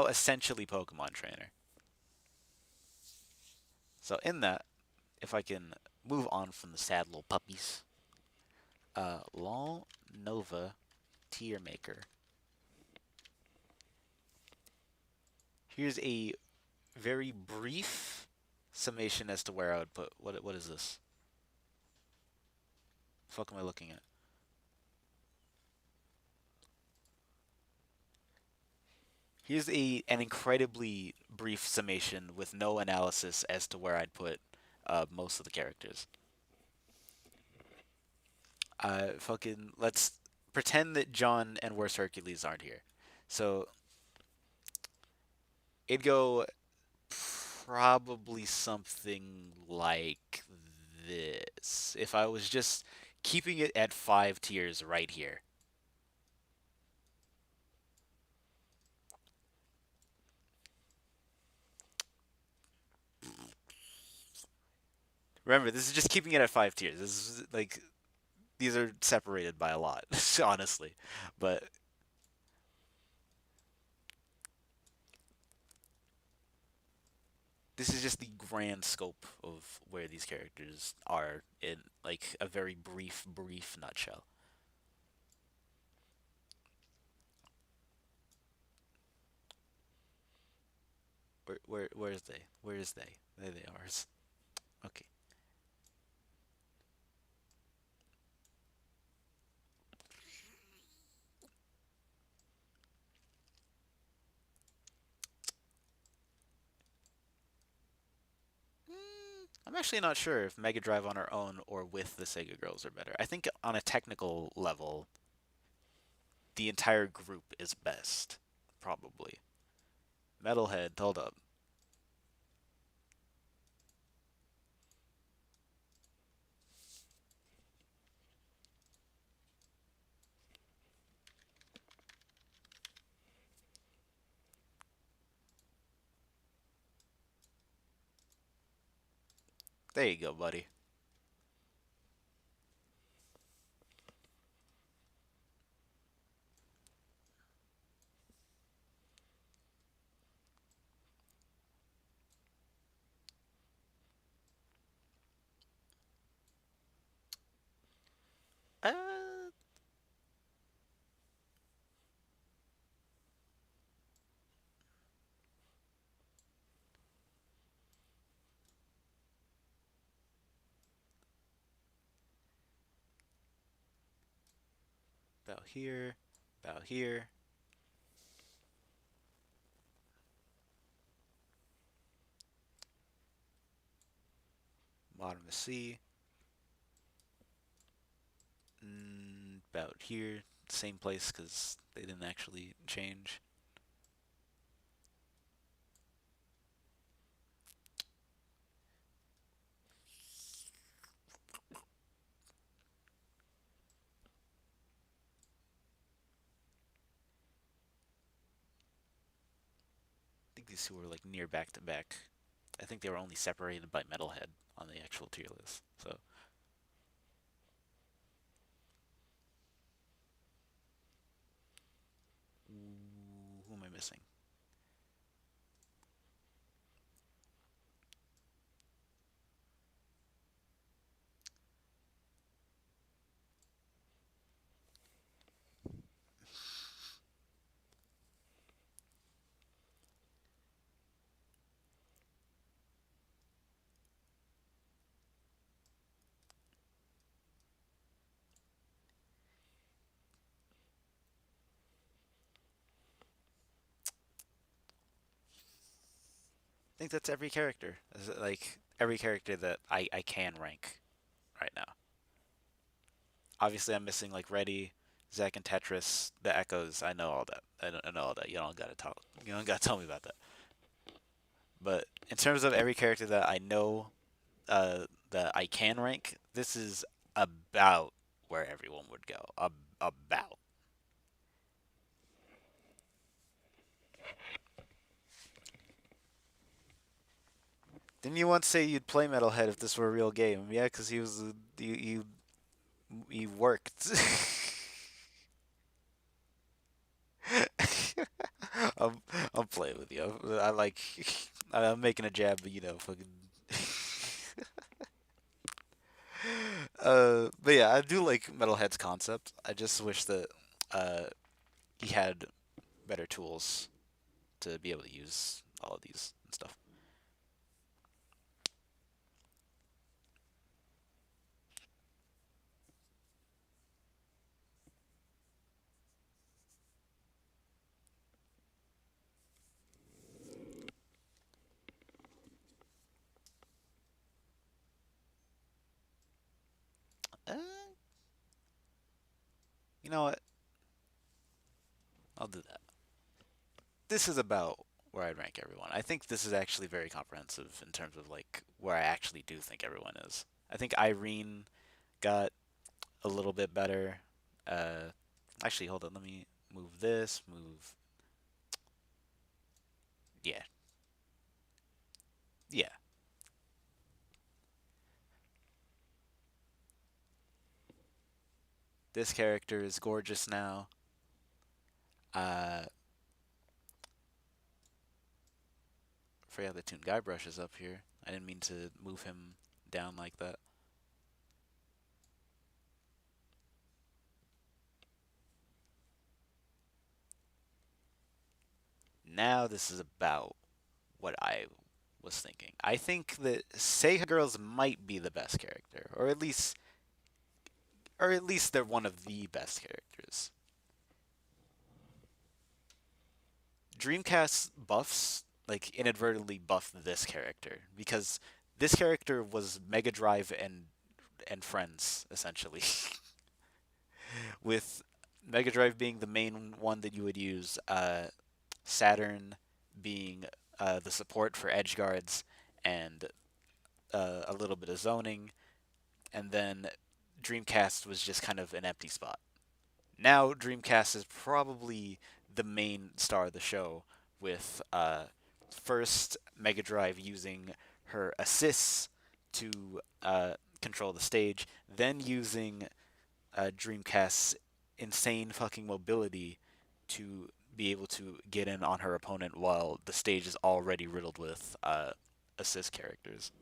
essentially Pokemon Trainer. So in that, if I can move on from the sad little puppies, Lawl Nova tier maker. Here's a very brief summation as to where I would put. What is this? The fuck am I looking at? Here's an incredibly brief summation with no analysis as to where I'd put most of the characters. Fucking let's pretend that John and Worst Hercules aren't here. So it'd go probably something like this if I was just keeping it at 5 tiers right here. Remember, this is just keeping it at 5 tiers. This is like these are separated by a lot, honestly. But this is just the grand scope of where these characters are in like a very brief nutshell. Where's they? Where is they? There they are. Okay. I'm actually not sure if Mega Drive on her own or with the Sega Girls are better. I think on a technical level, the entire group is best, probably. Metalhead, hold up. There you go, buddy. Uh, about here, about here. Bottom of C. About here, same place because they didn't actually change. I think these two were like near back to back. I think they were only separated by Metalhead on the actual tier list. So, who am I missing? I think that's every character. Like every character that I can rank right now. Obviously, I'm missing like Reddy, Zack, and Tetris. The Echoes. I know all that. I know all that. You don't gotta talk. You don't gotta tell me about that. But in terms of every character that I know that I can rank, this is about where everyone would go. About. Didn't you once say you'd play Metalhead if this were a real game? Yeah, because he was he worked. I'm I'm playing with you. I like I'm making a jab, but fucking. But yeah, I do like Metalhead's concept. I just wish that uh, he had better tools to be able to use all of these and stuff. Uh, you know what? I'll do that. This is about where I'd rank everyone. I think this is actually very comprehensive in terms of like where I actually do think everyone is. I think Irene got a little bit better. Uh, Actually, hold on. Let me move this. Move. Yeah, yeah. This character is gorgeous now. Uh, Forgot the Toon Guybrush is up here. I didn't mean to move him down like that. Now this is about what I was thinking. I think that Seiha Girls might be the best character, or at least they're one of the best characters. Dreamcast buffs like inadvertently buff this character because this character was Mega Drive and friends essentially, with Mega Drive being the main one that you would use, Saturn being the support for edge guards and a little bit of zoning, and then Dreamcast was just kind of an empty spot. Now Dreamcast is probably the main star of the show, with first Mega Drive using her assists to control the stage, then using Dreamcast's insane fucking mobility to be able to get in on her opponent while the stage is already riddled with assist characters.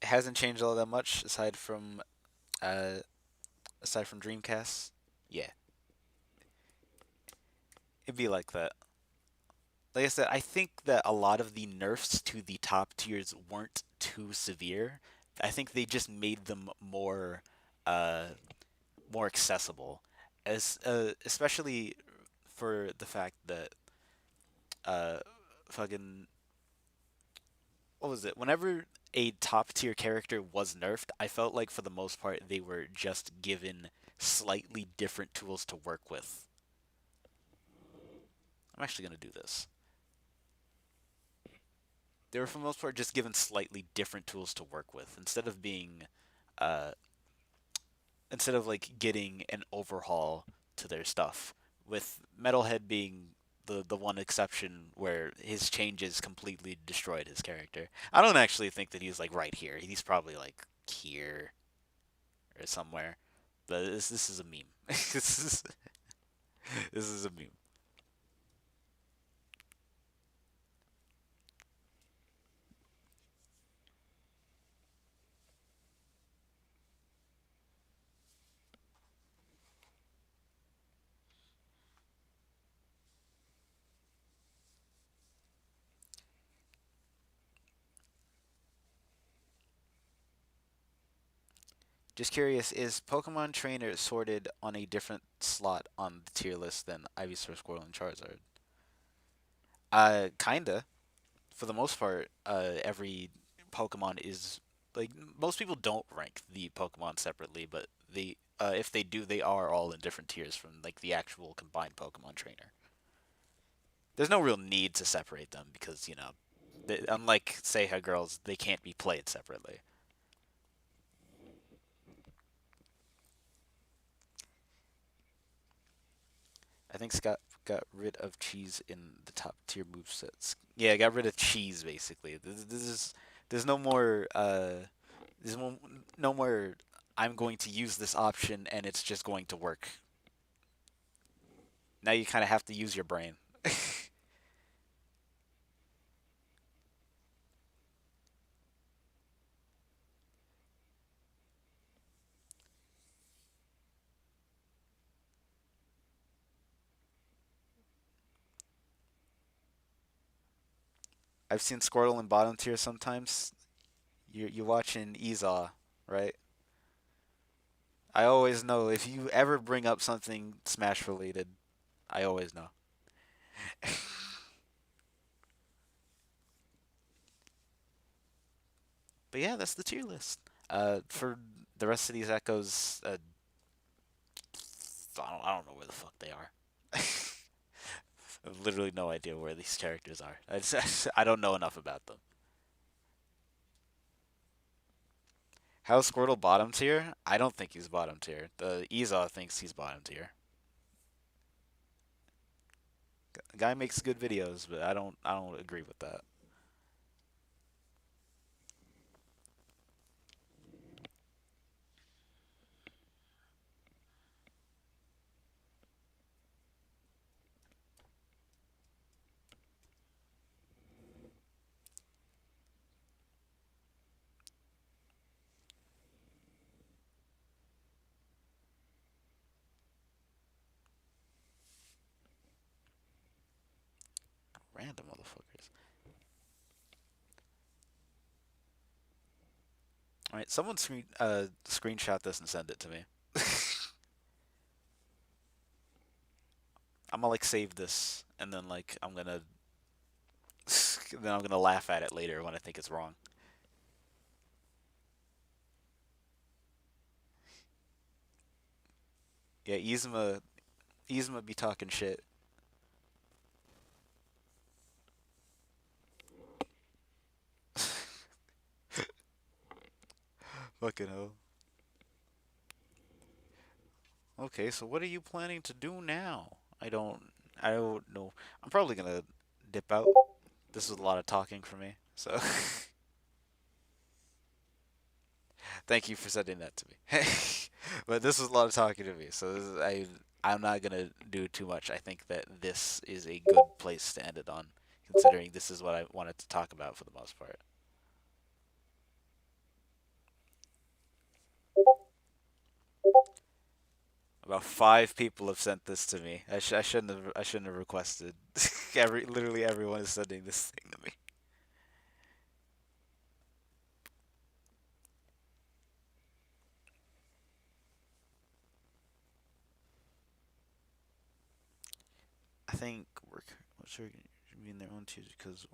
It hasn't changed all that much uh, aside from Dreamcast. Yeah, it'd be like that. Like I said, I think that a lot of the nerfs to the top tiers weren't too severe. I think they just made them uh, more accessible, as especially for the fact that uh, fucking what was it? Whenever a top tier character was nerfed, I felt like for the most part they were just given slightly different tools to work with. I'm actually gonna do this. They were for the most part just given slightly different tools to work with uh, instead of like getting an overhaul to their stuff. With Metalhead being the one exception where his changes completely destroyed his character. I don't actually think that he's like right here. He's probably like here or somewhere. But this is a meme. This is a meme. Just curious, is Pokemon Trainer sorted on a different slot on the tier list than Ivysaur, Squirtle, and Charizard? Kinda. For the most part, every Pokemon is like most people don't rank the Pokemon separately, but if they do, they are all in different tiers from like the actual combined Pokemon trainer. There's no real need to separate them because unlike Seiha girls, they can't be played separately. I think Scott got rid of cheese in the top tier move sets. Yeah, got rid of cheese basically. This is there's no more no more I'm going to use this option and it's just going to work. Now you kind of have to use your brain. I've seen Squirtle in bottom tier sometimes. You're watching Ezaw, right? I always know if you ever bring up something Smash related, I always know. But yeah, that's the tier list. For the rest of these echoes, I don't know where the fuck they are. I have literally no idea where these characters are. I don't know enough about them. How's Squirtle bottom tier? I don't think he's bottom tier. The Ezaw thinks he's bottom tier. The guy makes good videos, but I don't agree with that. Random motherfuckers. All right, someone screenshot this and send it to me. I'm gonna like save this and then like I'm gonna laugh at it later when I think it's wrong. Yeah, Yzma be talking shit. Fucking hell. Okay, so what are you planning to do now? I don't know. I'm probably gonna dip out. This is a lot of talking for me. So thank you for sending that to me. But this was a lot of talking to me. So I'm not gonna do too much. I think that this is a good place to end it on, considering this is what I wanted to talk about for the most part. About 5 people have sent this to me. I shouldn't have requested. Literally everyone is sending this thing to me. I think work. What's sure should be in their own tiers because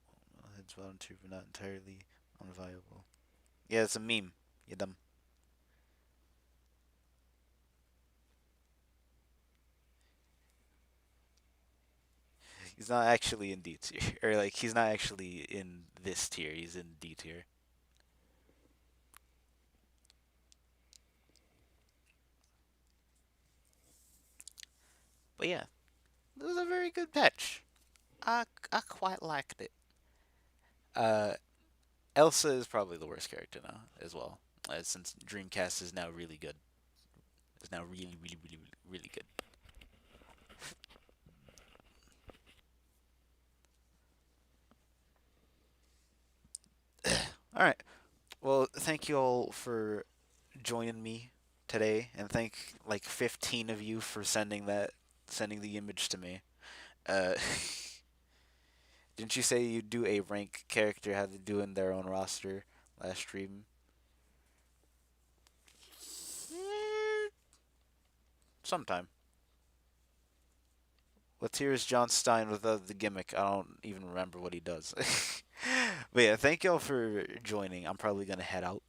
heads volunteer but not entirely unviable. Yeah, it's a meme. You dumb. He's not actually in D tier, or like he's not actually in this tier. He's in D tier. But yeah, it was a very good patch. I quite liked it. Uh, Elsa is probably the worst character now as well, since Dreamcast is now really good. It's now really, really, really, really, really good. All right. Well, thank you all for joining me today, and thank like 15 of you for sending the image to me. Uh, didn't you say you'd do a rank character have to do in their own roster last stream? Mm, sometime. Let's hear is John Stein without the gimmick. I don't even remember what he does. But yeah, thank y'all for joining. I'm probably gonna head out.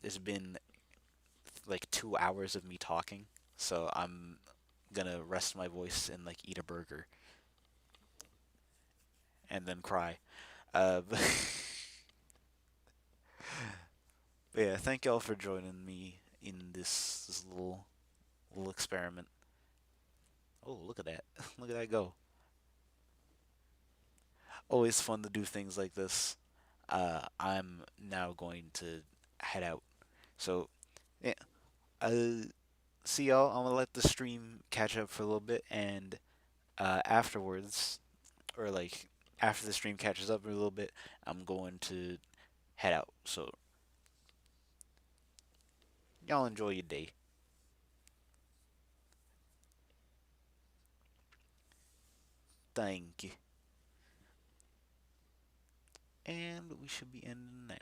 It's been like 2 hours of me talking, so I'm gonna rest my voice and like eat a burger and then cry. But but yeah, thank y'all for joining me in this little experiment. Oh, look at that! Look at that go! Always fun to do things like this. I'm now going to head out. So Yeah. See y'all. I'm gonna let the stream catch up for a little bit, and afterwards, or like after the stream catches up a little bit, I'm going to head out. So y'all enjoy your day. Thank you. And we should be ending now.